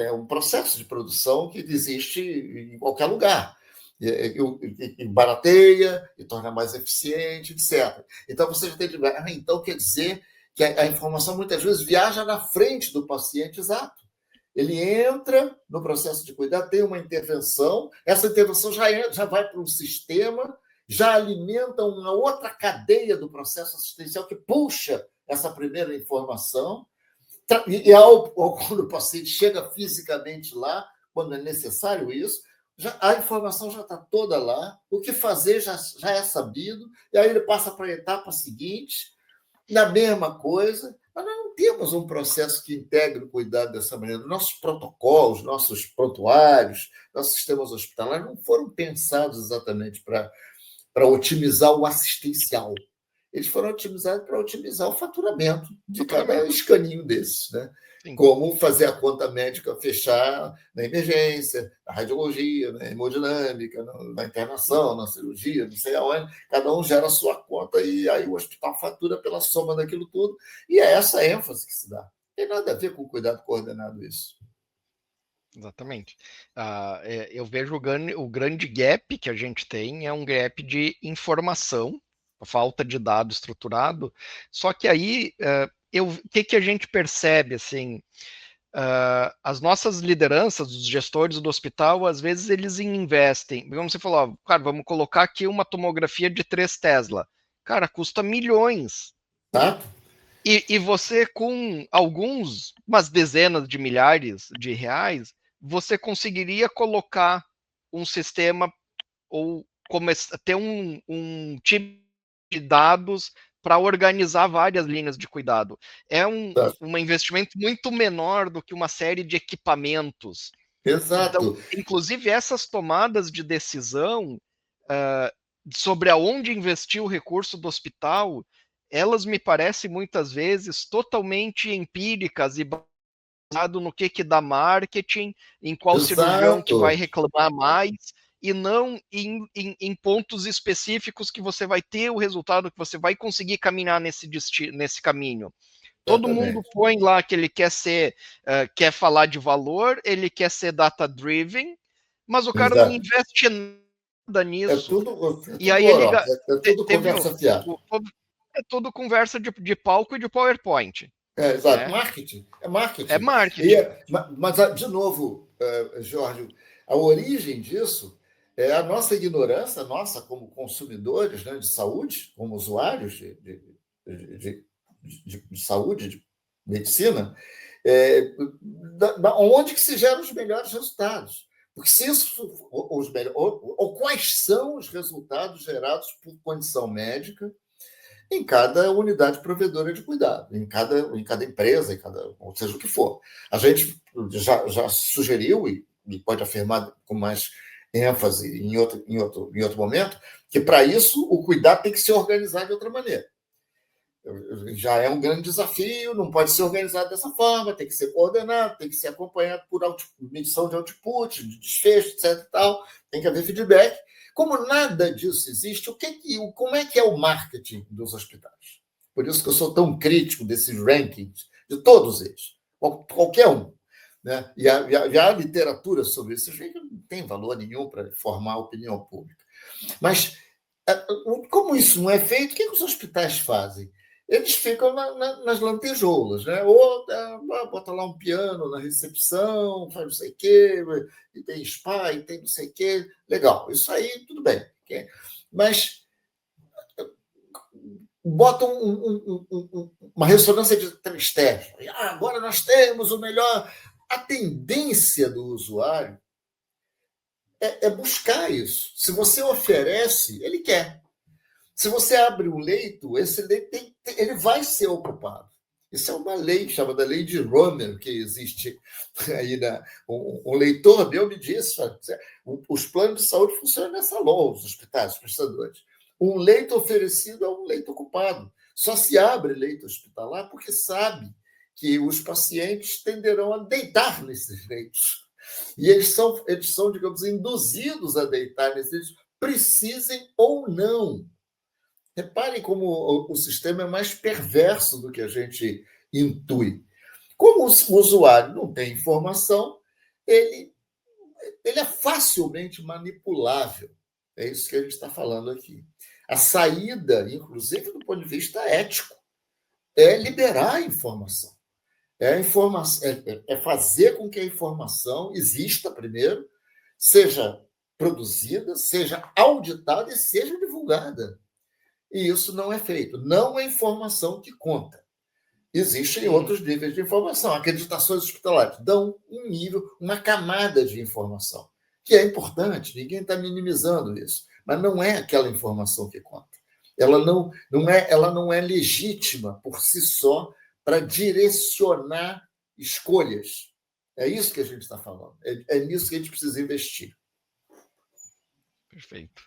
É um processo de produção que existe em qualquer lugar. E barateia, e torna mais eficiente, etc. Então, você já tem que... então, quer dizer que a informação, muitas vezes, viaja na frente do paciente, exato. Ele entra no processo de cuidado, tem uma intervenção, essa intervenção já vai para um sistema, já alimenta uma outra cadeia do processo assistencial que puxa essa primeira informação, e quando o paciente chega fisicamente lá, quando é necessário isso, a informação já está toda lá, o que fazer já é sabido, e aí ele passa para a etapa seguinte, na mesma coisa, mas nós não temos um processo que integre o cuidado dessa maneira. Nossos protocolos, nossos prontuários, nossos sistemas hospitalares não foram pensados exatamente para otimizar o assistencial. Eles foram otimizados para otimizar o faturamento de cada escaninho desses, né? Sim. Como fazer a conta médica fechar na emergência, na radiologia, na hemodinâmica, na internação, na cirurgia, não sei aonde. Cada um gera a sua conta e aí o hospital fatura pela soma daquilo tudo. E é essa ênfase que se dá. Não tem nada a ver com o cuidado coordenado isso. Exatamente. Eu vejo o grande gap que a gente tem é um gap de informação, a falta de dado estruturado. Só que aí, o que a gente percebe, assim, as nossas lideranças, os gestores do hospital, às vezes eles investem, como você falou, cara, vamos colocar aqui uma tomografia de 3 Tesla. Cara, custa milhões. Tá? E você, com umas dezenas de milhares de reais, você conseguiria colocar um sistema ou ter um time de dados para organizar várias linhas de cuidado. É Tá. um investimento muito menor do que uma série de equipamentos. Então, Exato, inclusive, essas tomadas de decisão uh, sobre aonde investir o recurso do hospital, elas me parecem muitas vezes totalmente empíricas e baseado no que dá marketing, em qual cirurgião que vai exato, reclamar mais, e não em pontos específicos que você vai ter o resultado, que você vai conseguir caminhar nesse caminho. Todo mundo exatamente. põe lá que ele quer falar de valor, ele quer ser data-driven, mas o cara não Exato. investe nada É nisso. tudo, é E tudo aí ele lorota, é tudo teve conversa fiada. é tudo conversa de palco e de PowerPoint, É, exato, né? marketing, é É marketing. marketing. Mas, de novo, Jorge, a origem disso é a nossa ignorância, nossa como consumidores, né, de saúde, como usuários de, de, de saúde, de medicina, onde que se geram os melhores resultados. Porque se isso, ou quais são os resultados gerados por condição médica em cada unidade provedora de cuidado, em cada empresa, ou seja o que for. A gente já sugeriu, e pode afirmar com mais ênfase em outro momento, que para isso o cuidado tem que se organizar de outra maneira. Já é um grande desafio, não pode ser organizado dessa forma, tem que ser coordenado, tem que ser acompanhado por medição de output, de desfecho, etc. Tal, tem que haver feedback. Como nada disso existe, como é que é o marketing dos hospitais? Por isso que eu sou tão crítico desses rankings, de todos eles, qualquer um. Né? E a literatura sobre isso não tem valor nenhum para formar a opinião pública. Mas, como isso não é feito, o que os hospitais fazem? Eles ficam nas lantejoulas, né? Ou bota lá um piano na recepção, faz não sei o quê, e tem spa, e tem não sei o quê. Legal, isso aí tudo bem. Mas bota uma ressonância de tristeza. Agora nós temos o melhor. A tendência do usuário é buscar isso. Se você oferece, ele quer. Se você abre um leito, esse leito ele vai ser ocupado. Isso é uma lei chamada Lei de Romer, que existe aí. Um leitor meu me disse: os planos de saúde funcionam nessa lei, os hospitais, os prestadores. Um leito oferecido é um leito ocupado. Só se abre leito hospitalar porque sabe que os pacientes tenderão a deitar nesses leitos. E eles são, digamos, induzidos a deitar nesses leitos, precisem ou não. Reparem como o sistema é mais perverso do que a gente intui. Como o usuário não tem informação, ele, ele é facilmente manipulável. É isso que a gente está falando aqui. A saída, inclusive do ponto de vista ético, é liberar a informação. É fazer com que a informação exista primeiro, seja produzida, seja auditada e seja divulgada. E isso não é feito. Não é informação que conta. Existem Sim. outros níveis de informação. Acreditações hospitalares dão um nível, uma camada de informação, que é importante, ninguém está minimizando isso, mas não é aquela informação que conta. Ela não é legítima por si só para direcionar escolhas. É isso que a gente está falando. É nisso que a gente precisa investir. Perfeito.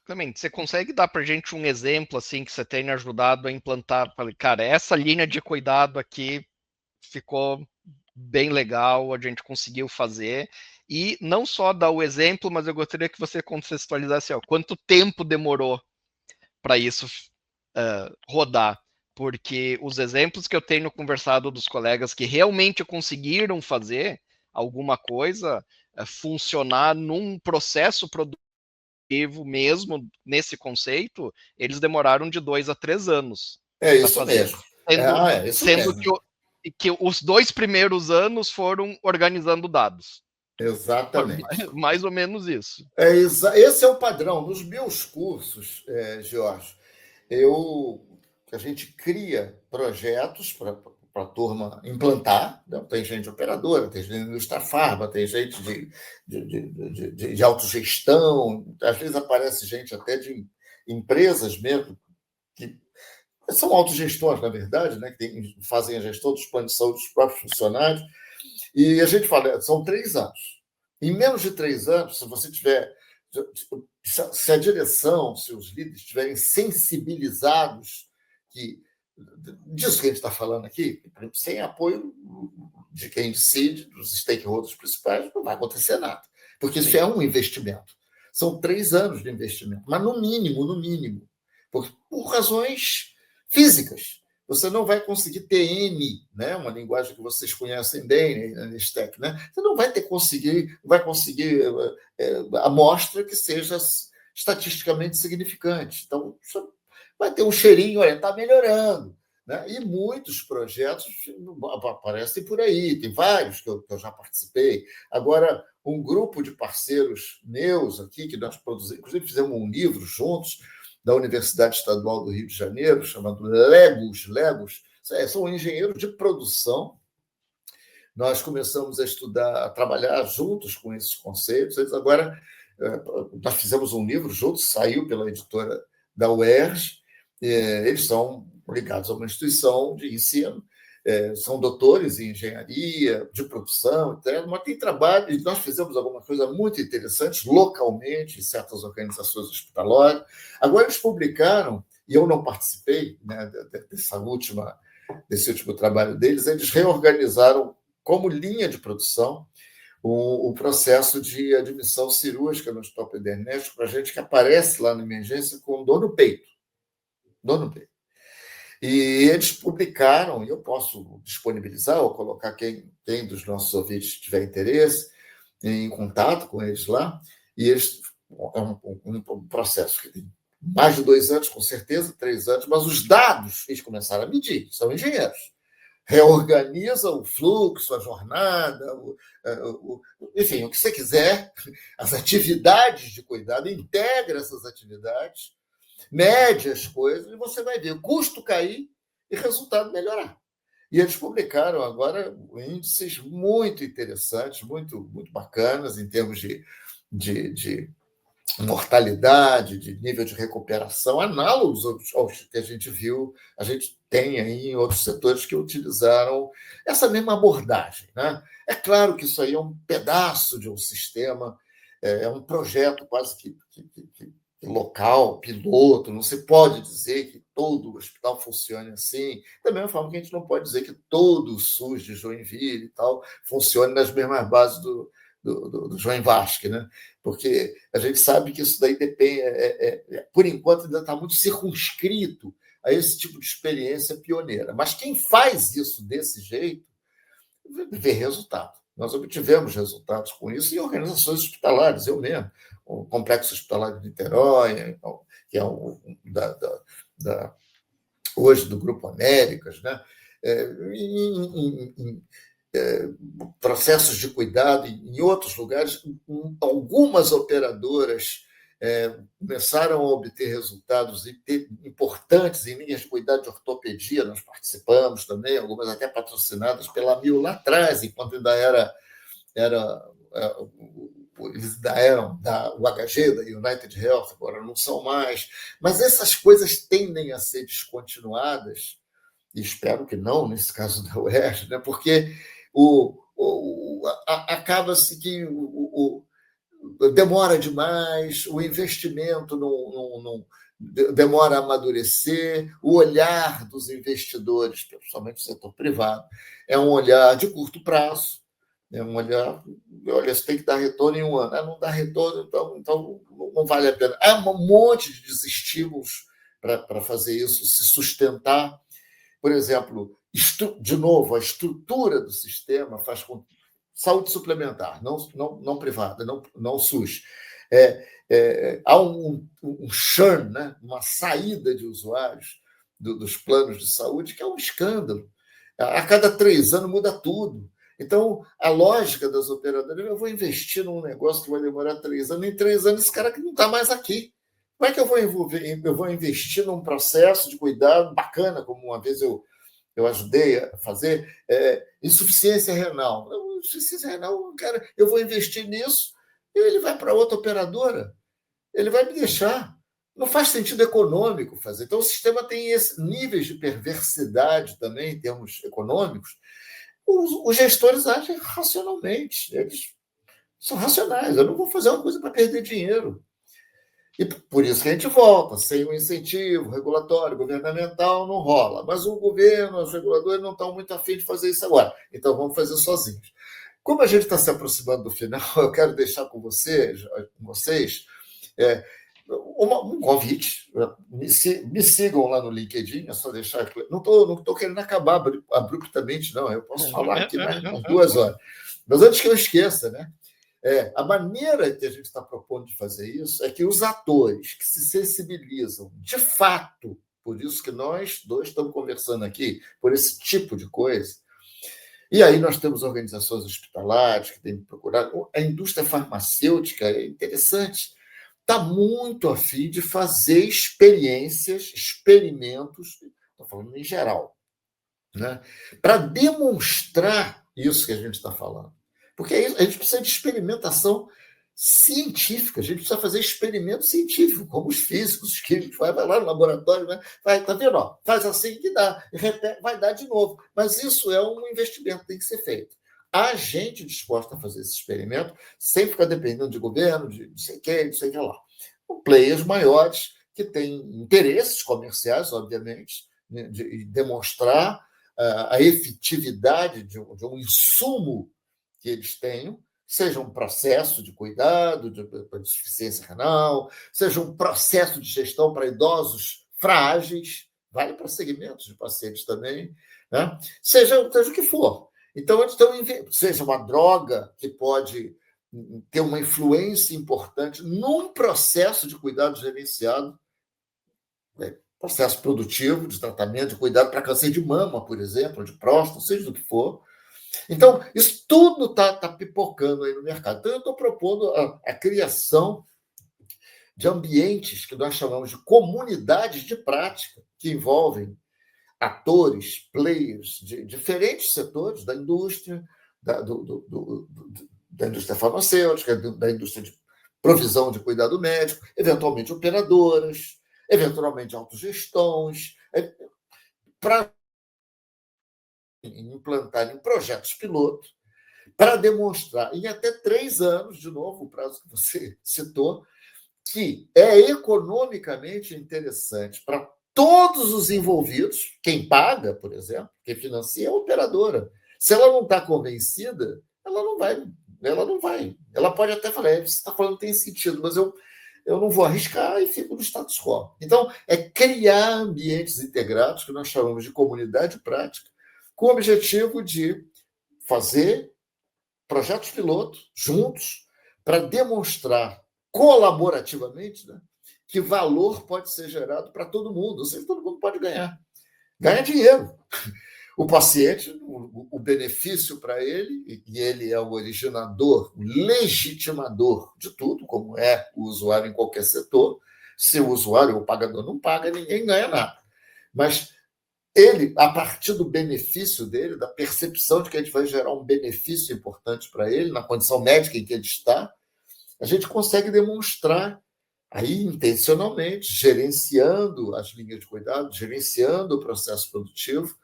Clemente, você consegue dar para a gente um exemplo assim que você tenha ajudado a implantar? Falei, cara, essa linha de cuidado aqui ficou bem legal, a gente conseguiu fazer. E não só dar o exemplo, mas eu gostaria que você contextualizasse quanto tempo demorou para isso rodar. Porque os exemplos que eu tenho conversado dos colegas que realmente conseguiram fazer, alguma coisa funcionar num processo produtivo mesmo, nesse conceito, eles demoraram de 2 a 3 anos É para isso fazer. mesmo. É isso Sendo mesmo. que os 2 primeiros anos foram organizando dados. Exatamente. Mais ou menos isso. Esse é o padrão. Nos meus cursos, Jorge, a gente cria projetos para a turma implantar. Né? Tem gente operadora, tem gente de indústria farma, tem gente de autogestão, às vezes aparece gente até de empresas mesmo, que são autogestores, na verdade, né? Que fazem a gestão dos planos de saúde dos próprios funcionários. E a gente fala, são 3 anos. Em menos de 3 anos, se você tiver. Se a direção, se os líderes estiverem sensibilizados disso que a gente está falando aqui, sem apoio de quem decide, dos stakeholders principais, não vai acontecer nada. Porque isso é um investimento. São 3 anos de investimento, mas no mínimo, por razões físicas. Você não vai conseguir TN, né? Uma linguagem que vocês conhecem bem, né? Nestec, né? Você não vai conseguir amostra que seja estatisticamente significante. Então, vai ter um cheirinho, olha, está melhorando. Né? E muitos projetos aparecem por aí, tem vários que eu já participei. Agora, um grupo de parceiros meus aqui, que nós produzimos, inclusive fizemos um livro juntos, da Universidade Estadual do Rio de Janeiro, chamado Legos. São engenheiros de produção. Nós começamos a estudar, a trabalhar juntos com esses conceitos. Agora, nós fizemos um livro juntos, saiu pela editora da UERJ. Eles são ligados a uma instituição de ensino, são doutores em engenharia, de produção, mas tem trabalho, e nós fizemos alguma coisa muito interessante localmente, em certas organizações hospitalares. Agora eles publicaram, e eu não participei, né, desse último trabalho deles, eles reorganizaram como linha de produção o processo de admissão cirúrgica no hospital pedernético para gente que aparece lá na emergência com dor no peito. Dor no peito. E eles publicaram, e eu posso disponibilizar ou colocar quem dos nossos ouvintes tiver interesse em contato com eles lá, e eles é um processo que tem mais de 2 anos, com certeza, 3 anos, mas os dados eles começaram a medir, são engenheiros. Reorganiza o fluxo, a jornada, enfim, o que você quiser, as atividades de cuidado, integra essas atividades, mede as coisas e você vai ver o custo cair e resultado melhorar. E eles publicaram agora índices muito interessantes, muito bacanas em termos de mortalidade, de nível de recuperação, análogos aos que a gente viu, a gente tem aí em outros setores que utilizaram essa mesma abordagem. Né? É claro que isso aí é um pedaço de um sistema, é um projeto quase que local, piloto, não se pode dizer que todo o hospital funcione assim, da mesma forma que a gente não pode dizer que todo o SUS de Joinville e tal funcione nas mesmas bases do João Vasque, né? Porque a gente sabe que isso daí depende, por enquanto, ainda está muito circunscrito a esse tipo de experiência pioneira. Mas quem faz isso desse jeito vê resultado. Nós obtivemos resultados com isso em organizações hospitalares, eu mesmo, o Complexo Hospitalar de Niterói, que é hoje do Grupo Américas, né? Em processos de cuidado em outros lugares, algumas operadoras começaram a obter resultados importantes em linhas de cuidado de ortopedia, nós participamos também, algumas até patrocinadas pela Mil lá atrás, enquanto ainda eles ainda eram da UHG, da United Health, agora não são mais, mas essas coisas tendem a ser descontinuadas, e espero que não, nesse caso da UERJ, né? Porque acaba-se que demora demais, o investimento não demora a amadurecer, o olhar dos investidores, principalmente o setor privado, é um olhar de curto prazo, é um olhar, olha, você tem que dar retorno em 1 ano. Não dá retorno, então não vale a pena. Há um monte de desestímulos para fazer isso se sustentar. Por exemplo, de novo, a estrutura do sistema faz com saúde suplementar, não privada, não SUS. Há um churn, né? Uma saída de usuários dos planos de saúde, que é um escândalo. A cada 3 anos muda tudo. Então, a lógica das operadoras, eu vou investir num negócio que vai demorar 3 anos, em 3 anos esse cara que não está mais aqui. Como é que eu vou investir num processo de cuidado bacana, como uma vez eu ajudei a fazer, insuficiência renal. Insuficiência renal, cara, eu vou investir nisso e ele vai para outra operadora. Ele vai me deixar. Não faz sentido econômico fazer. Então, o sistema tem níveis de perversidade também, em termos econômicos. Os gestores agem racionalmente. Eles são racionais. Eu não vou fazer uma coisa para perder dinheiro. E por isso que a gente volta, sem um incentivo regulatório, governamental, não rola. Mas o governo, os reguladores não estão muito afim de fazer isso agora. Então, vamos fazer sozinhos. Como a gente está se aproximando do final, eu quero deixar com vocês um convite. Me sigam lá no LinkedIn, é só deixar. Não estou querendo acabar abruptamente, não. Eu posso falar aqui mais umas 2 horas. Mas antes que eu esqueça, né? A maneira que a gente está propondo de fazer isso é que os atores que se sensibilizam de fato, por isso que nós dois estamos conversando aqui, por esse tipo de coisa, e aí nós temos organizações hospitalares que têm procurado, a indústria farmacêutica é interessante, está muito a fim de fazer experimentos, estou falando em geral, né, para demonstrar isso que a gente está falando. Porque a gente precisa de experimentação científica, a gente precisa fazer experimento científico, como os físicos, os químicos, vai lá no laboratório, né? Tá vendo? Ó, faz assim que dá, vai dar de novo. Mas isso é um investimento, tem que ser feito. Há gente disposta a fazer esse experimento sem ficar dependendo de governo, de não sei o que lá. Players maiores que têm interesses comerciais, obviamente, né, de demonstrar a efetividade de um insumo que eles tenham, seja um processo de cuidado de insuficiência renal, seja um processo de gestão para idosos frágeis, vale para segmentos de pacientes também, né? Seja o que for. Então, seja uma droga que pode ter uma influência importante num processo de cuidado gerenciado, né? Processo produtivo de tratamento, de cuidado para câncer de mama, por exemplo, de próstata, seja do que for. Então, isso tudo está pipocando aí no mercado. Então, eu estou propondo a criação de ambientes que nós chamamos de comunidades de prática, que envolvem atores, players de diferentes setores da indústria, da indústria farmacêutica, da indústria de provisão de cuidado médico, eventualmente operadoras, eventualmente autogestões, para implantar em projetos piloto, para demonstrar, em até 3 anos, de novo, o prazo que você citou, que é economicamente interessante para todos os envolvidos, quem paga, por exemplo, quem financia é a operadora. Se ela não está convencida, ela não vai. Ela pode até falar, você está falando tem sentido, mas eu não vou arriscar e fico no status quo. Então, é criar ambientes integrados, que nós chamamos de comunidade prática, com o objetivo de fazer projetos pilotos juntos para demonstrar colaborativamente, né, que valor pode ser gerado para todo mundo, ou seja, todo mundo pode ganhar. Ganha dinheiro. O paciente, o benefício para ele, e ele é o originador, o legitimador de tudo, como é o usuário em qualquer setor. Se o usuário ou o pagador não paga, ninguém ganha nada. Mas ele, a partir do benefício dele, da percepção de que a gente vai gerar um benefício importante para ele, na condição médica em que ele está, a gente consegue demonstrar aí intencionalmente, gerenciando as linhas de cuidado, gerenciando o processo produtivo,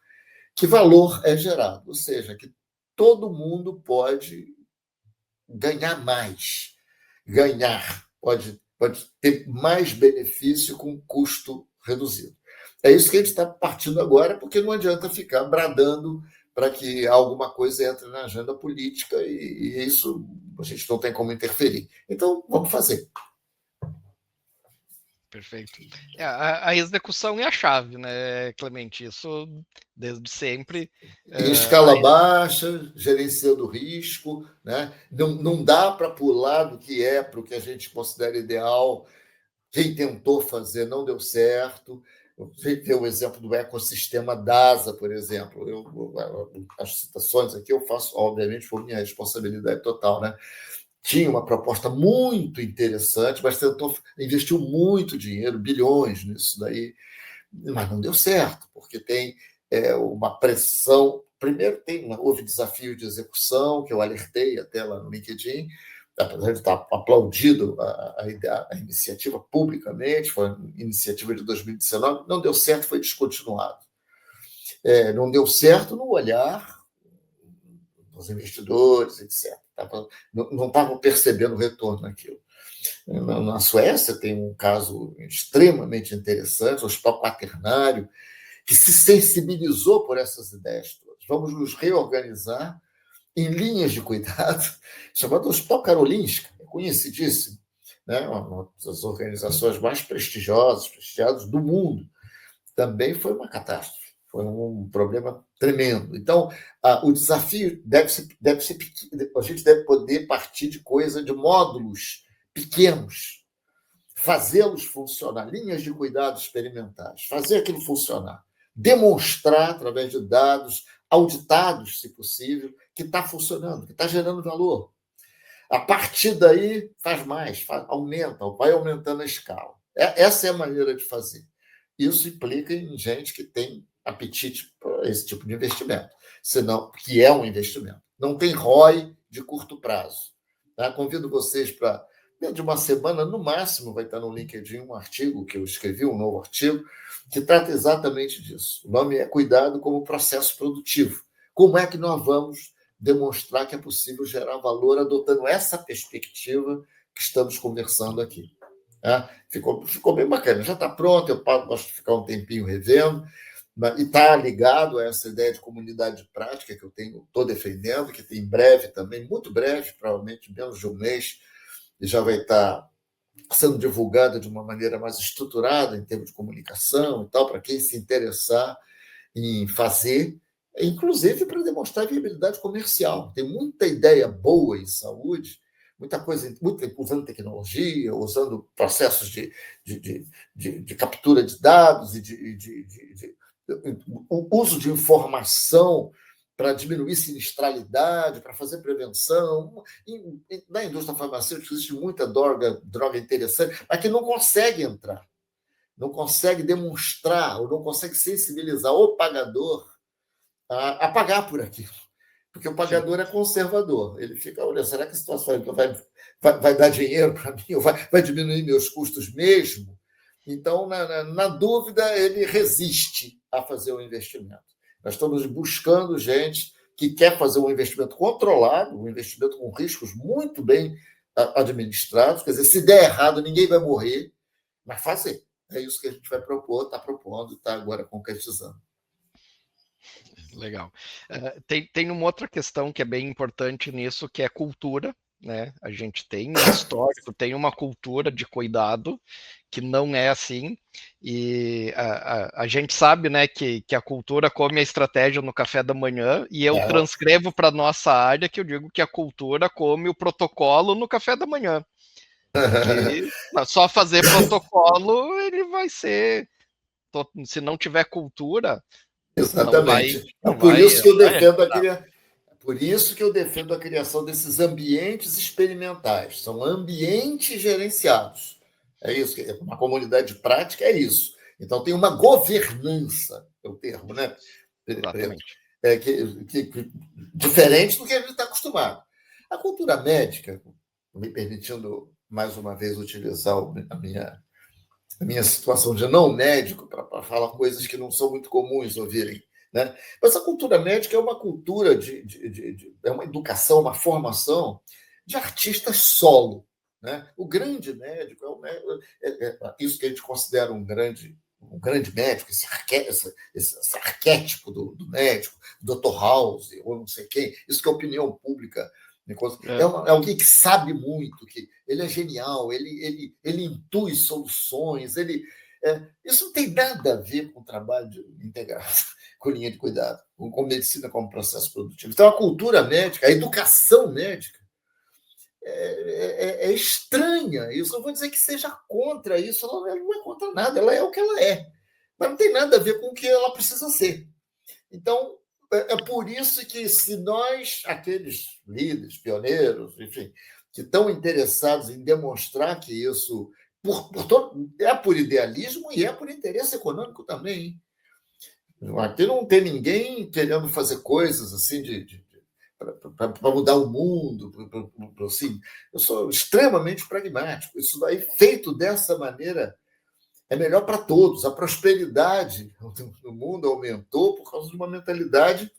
que valor é gerado, ou seja, que todo mundo pode ganhar mais, pode ter mais benefício com custo reduzido. É isso que a gente está partindo agora, porque não adianta ficar bradando para que alguma coisa entre na agenda política e isso a gente não tem como interferir. Então, vamos fazer. Perfeito. A execução é a chave, né, Clemente? Isso desde sempre. Em escala baixa, gerenciando o risco, né? Não dá para pular do que é para o que a gente considera ideal. Quem tentou fazer não deu certo. Tem o exemplo do ecossistema DASA, por exemplo. As citações aqui eu faço, obviamente, por minha responsabilidade total, né? Tinha uma proposta muito interessante, mas investiu muito dinheiro, bilhões nisso daí, mas não deu certo, porque tem uma pressão. Primeiro, houve desafio de execução, que eu alertei até lá no LinkedIn, apesar de estar aplaudido a iniciativa publicamente, foi uma iniciativa de 2019, não deu certo, foi descontinuado. Não deu certo no olhar dos investidores, etc. Não estavam percebendo o retorno naquilo. Na Suécia tem um caso extremamente interessante, o Hospital Quaternário, que se sensibilizou por essas ideias todas. Vamos nos reorganizar em linhas de cuidado, chamado Hospital Karolinska, é conhecidíssimo, né? Uma das organizações mais prestigiadas do mundo. Também foi uma catástrofe, foi um problema tremendo. Então, o desafio deve ser a gente deve poder partir de coisa, de módulos pequenos, fazê-los funcionar, linhas de cuidado experimentais, fazer aquilo funcionar, demonstrar através de dados auditados, se possível, que está funcionando, que está gerando valor. A partir daí, faz mais, aumenta, vai aumentando a escala. Essa é a maneira de fazer. Isso implica em gente que tem apetite para esse tipo de investimento, senão, que é um investimento. Não tem ROI de curto prazo. Tá? Convido vocês para, dentro de uma semana, no máximo, vai estar no LinkedIn um artigo que eu escrevi, um novo artigo, que trata exatamente disso. O nome é Cuidado como Processo Produtivo. Como é que nós vamos demonstrar que é possível gerar valor adotando essa perspectiva que estamos conversando aqui? Ficou bem bacana, já está pronto, eu gosto de ficar um tempinho revendo, e está ligado a essa ideia de comunidade de prática que eu estou defendendo, que tem em breve também, muito breve, provavelmente menos de um mês, e já vai estar sendo divulgada de uma maneira mais estruturada em termos de comunicação e tal, para quem se interessar em fazer, inclusive para demonstrar viabilidade comercial. Tem muita ideia boa em saúde, muita coisa, usando tecnologia, usando processos de captura de dados e o uso de informação para diminuir sinistralidade, para fazer prevenção. Na indústria farmacêutica existe muita droga interessante, mas que não consegue entrar, não consegue demonstrar, ou não consegue sensibilizar o pagador a pagar por aquilo. Porque o pagador é conservador. Ele fica, olha, será que a situação vai dar dinheiro para mim? Ou vai diminuir meus custos mesmo? Então, na dúvida, ele resiste a fazer o investimento. Nós estamos buscando gente que quer fazer um investimento controlado, um investimento com riscos muito bem administrados. Quer dizer, se der errado, ninguém vai morrer, mas fazer. É isso que a gente vai propor, está propondo, está agora concretizando. Legal. Tem uma outra questão que é bem importante nisso, que é cultura, né? A gente tem um histórico, tem uma cultura de cuidado que não é assim, e a gente sabe, né, que a cultura come a estratégia no café da manhã, e eu transcrevo para nossa área que eu digo que a cultura come o protocolo no café da manhã. Que só fazer protocolo, ele vai ser, se não tiver cultura, Exatamente. não Por vai, isso que eu vai defendo ajudar. por isso que eu defendo a criação desses ambientes experimentais. São ambientes gerenciados. É isso. Uma comunidade prática é isso. Então, tem uma governança, é o termo, né? Exatamente. Diferente do que a gente está acostumado. A cultura médica, me permitindo mais uma vez utilizar a minha situação de não médico para falar coisas que não são muito comuns ouvirem. Né? Mas a cultura médica é uma cultura é uma educação, uma formação de artistas solo. Né? O grande médico isso que a gente considera um grande médico, esse arquétipo do médico, Dr. House, ou não sei quem, isso que a opinião pública É alguém que sabe muito, que ele é genial, ele intui soluções, isso não tem nada a ver com trabalho integrado, com linha de cuidado, com medicina como processo produtivo. Então, a cultura médica, a educação médica, é estranha. Isso não vou dizer que seja contra isso, ela não é contra nada, ela é o que ela é. Mas não tem nada a ver com o que ela precisa ser. Então, é por isso que, se nós, aqueles líderes, pioneiros, enfim, que estão interessados em demonstrar que isso é por idealismo e é por interesse econômico também. Hein? Aqui não tem ninguém querendo fazer coisas assim para mudar o mundo. Assim. Eu sou extremamente pragmático. Isso daí, feito dessa maneira, é melhor para todos. A prosperidade no mundo aumentou por causa de uma mentalidade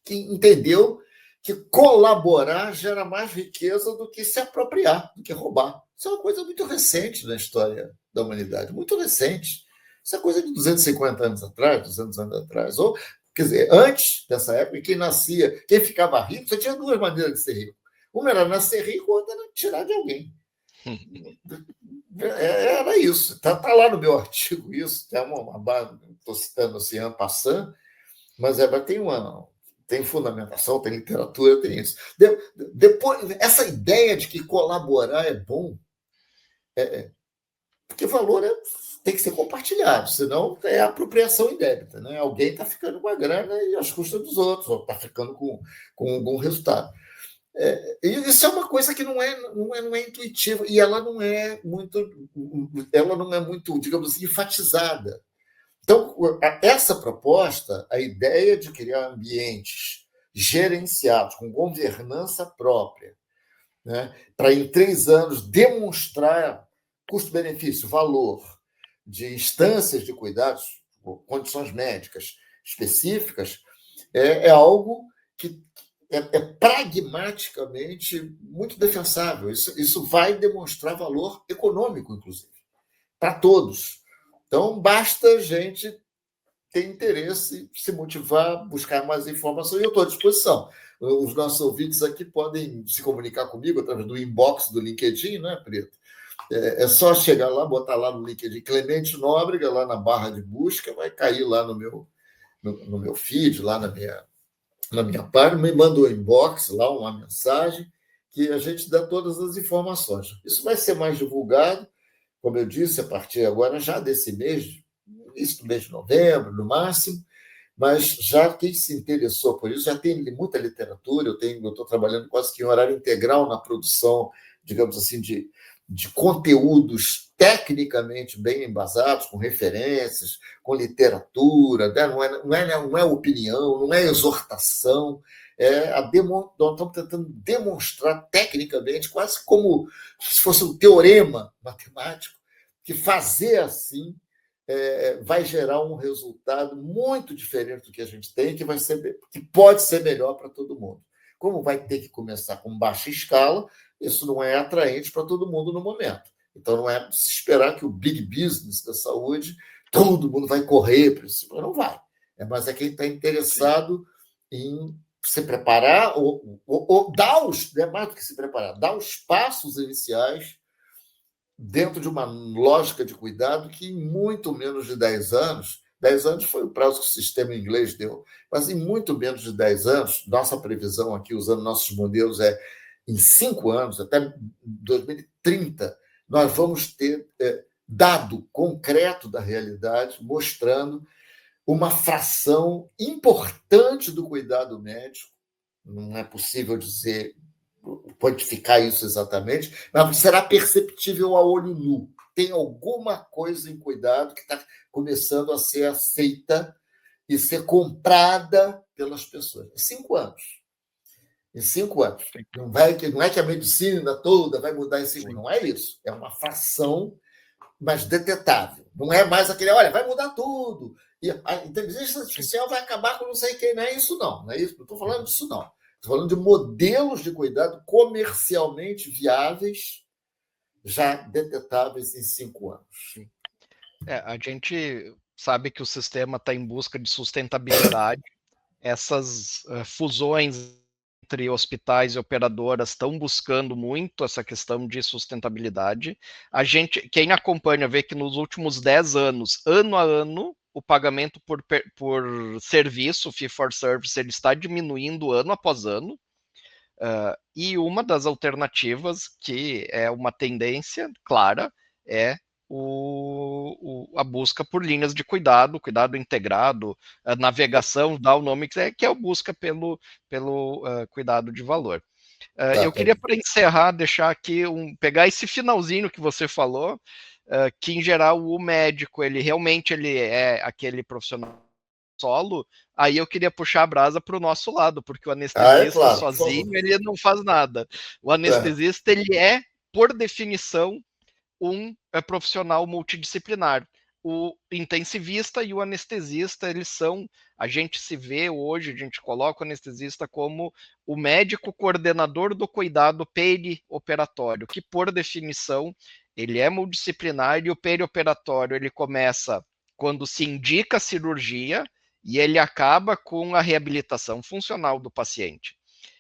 que entendeu que colaborar gera mais riqueza do que se apropriar, do que roubar. Isso é uma coisa muito recente na história da humanidade, muito recente. Isso é coisa de 250 anos atrás, 200 anos atrás. Ou, quer dizer, antes dessa época, quem ficava rico, você tinha duas maneiras de ser rico. Uma era nascer rico, outra era tirar de alguém. Era isso. Está lá no meu artigo isso. Estou citando assim, en passant, mas tem fundamentação, tem literatura, tem isso. Depois, essa ideia de que colaborar é bom, porque valor tem que ser compartilhado, senão é apropriação indébita. Né? Alguém está ficando com a grana e às custas dos outros, ou está ficando com um bom resultado. Isso é uma coisa que não é intuitiva e ela não é muito, digamos assim, enfatizada. Então, essa proposta, a ideia de criar ambientes gerenciados, com governança própria, né, para em 3 anos demonstrar custo-benefício, valor de instâncias de cuidados, condições médicas específicas, é algo que é pragmaticamente muito defensável. Isso vai demonstrar valor econômico, inclusive, para todos. Então, basta a gente ter interesse, se motivar, buscar mais informação, e eu estou à disposição. Os nossos ouvintes aqui podem se comunicar comigo através do inbox do LinkedIn, né, Preto? É só chegar lá, botar lá no LinkedIn Clemente Nóbrega, lá na barra de busca, vai cair lá no meu feed, lá na minha página, me manda um inbox lá, uma mensagem, que a gente dá todas as informações. Isso vai ser mais divulgado, como eu disse, a partir agora, já desse mês, início do mês de novembro, no máximo, mas já quem se interessou por isso, já tem muita literatura, eu estou trabalhando quase que em horário integral na produção, digamos assim, de conteúdos tecnicamente bem embasados, com referências, com literatura, né? Não é opinião, não é exortação, nós estamos tentando demonstrar tecnicamente, quase como se fosse um teorema matemático, que fazer assim vai gerar um resultado muito diferente do que a gente tem, que pode ser melhor para todo mundo. Como vai ter que começar com baixa escala, isso não é atraente para todo mundo no momento. Então, não é se esperar que o big business da saúde, todo mundo vai correr para isso. Não vai. Mas é quem está interessado em se preparar, ou dar mais do que se preparar, dar os passos iniciais dentro de uma lógica de cuidado que, em muito menos de 10 anos, 10 anos foi o prazo que o sistema inglês deu, mas em muito menos de 10 anos, nossa previsão aqui, usando nossos modelos, em 5 anos, até 2030, nós vamos ter dado concreto da realidade, mostrando uma fração importante do cuidado médico, não é possível quantificar isso exatamente, mas será perceptível a olho nu. Tem alguma coisa em cuidado que está começando a ser aceita e ser comprada pelas pessoas. Em 5 anos. Em 5 anos. Não é que a medicina toda vai mudar em 5 anos. Não é isso. É uma fração, mas detetável. Não é mais aquele, olha, vai mudar tudo. E a inteligência artificial vai acabar com não sei quem. Não é isso, não. Não é isso. Não estou falando disso, não. Estou falando de modelos de cuidado comercialmente viáveis, já detetáveis em 5 anos. A gente sabe que o sistema está em busca de sustentabilidade. Essas fusões entre hospitais e operadoras estão buscando muito essa questão de sustentabilidade. Quem acompanha, vê que nos últimos 10 anos, ano a ano, o pagamento por serviço, fee for service, ele está diminuindo ano após ano. E uma das alternativas, que é uma tendência clara, é a busca por linhas de cuidado integrado, a navegação, dá o nome que é a busca pelo cuidado de valor. Eu queria, para encerrar, deixar aqui, pegar esse finalzinho que você falou, que em geral o médico, ele realmente é aquele profissional solo. Aí eu queria puxar a brasa para o nosso lado, porque o anestesista claro, sozinho, ele não faz nada. O anestesista, ele é, por definição, um profissional multidisciplinar. O intensivista e o anestesista, eles são, a gente se vê hoje, a gente coloca o anestesista como o médico coordenador do cuidado perioperatório, que por definição, ele é multidisciplinar, e o perioperatório, ele começa quando se indica a cirurgia e ele acaba com a reabilitação funcional do paciente.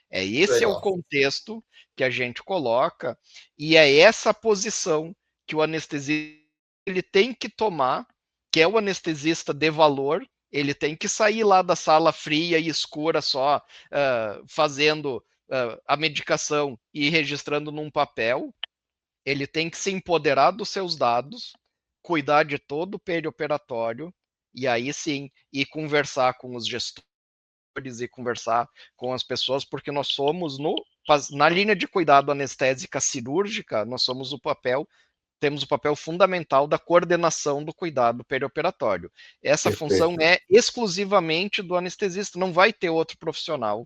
Esse é o contexto que a gente coloca, e é essa posição que o anestesista ele tem que tomar, que é o anestesista de valor. Ele tem que sair lá da sala fria e escura só fazendo a medicação e registrando num papel. Ele tem que se empoderar dos seus dados, cuidar de todo o perioperatório, e aí sim, e conversar com os gestores e conversar com as pessoas, porque nós somos na linha de cuidado anestésica cirúrgica, nós somos temos o papel fundamental da coordenação do cuidado perioperatório. Essa função é exclusivamente do anestesista, não vai ter outro profissional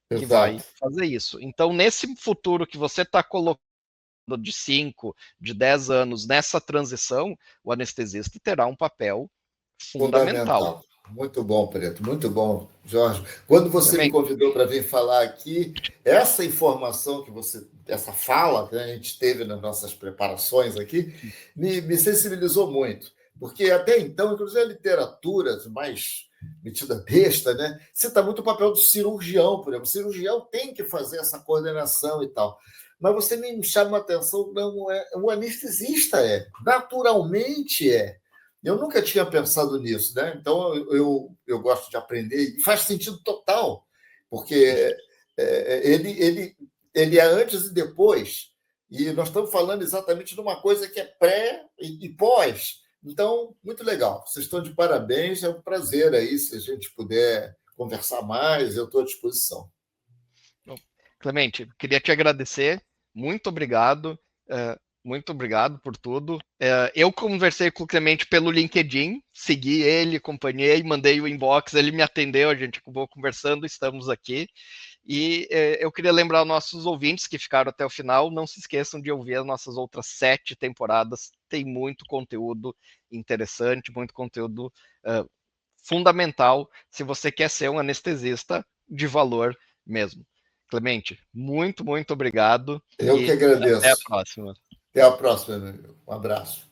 que vai fazer isso. Então, nesse futuro que você está colocando de 5, de 10 anos nessa transição, o anestesista terá um papel fundamental. Muito bom, Preto, muito bom, Jorge. Quando você me convidou para vir falar aqui, essa informação que essa fala que a gente teve nas nossas preparações aqui, me sensibilizou muito, porque até então, inclusive a literatura mais metida besta, né, cita muito o papel do cirurgião, por exemplo. O cirurgião tem que fazer essa coordenação e tal. Mas você me chama a atenção, não o anestesista naturalmente é. Eu nunca tinha pensado nisso, né? Então eu gosto de aprender, e faz sentido total, porque ele é antes e depois, e nós estamos falando exatamente de uma coisa que é pré e pós. Então, muito legal. Vocês estão de parabéns, é um prazer aí, se a gente puder conversar mais, eu estou à disposição. Clemente, queria te agradecer, muito obrigado. Muito obrigado por tudo. Eu conversei com o Clemente pelo LinkedIn, segui ele, acompanhei, mandei o inbox, ele me atendeu, a gente acabou conversando, estamos aqui. E eu queria lembrar aos nossos ouvintes que ficaram até o final, não se esqueçam de ouvir as nossas outras 7 temporadas, tem muito conteúdo interessante, muito conteúdo fundamental, se você quer ser um anestesista de valor mesmo. Clemente, muito, muito obrigado. Eu que agradeço. Até a próxima. Até a próxima, meu amigo. Um abraço.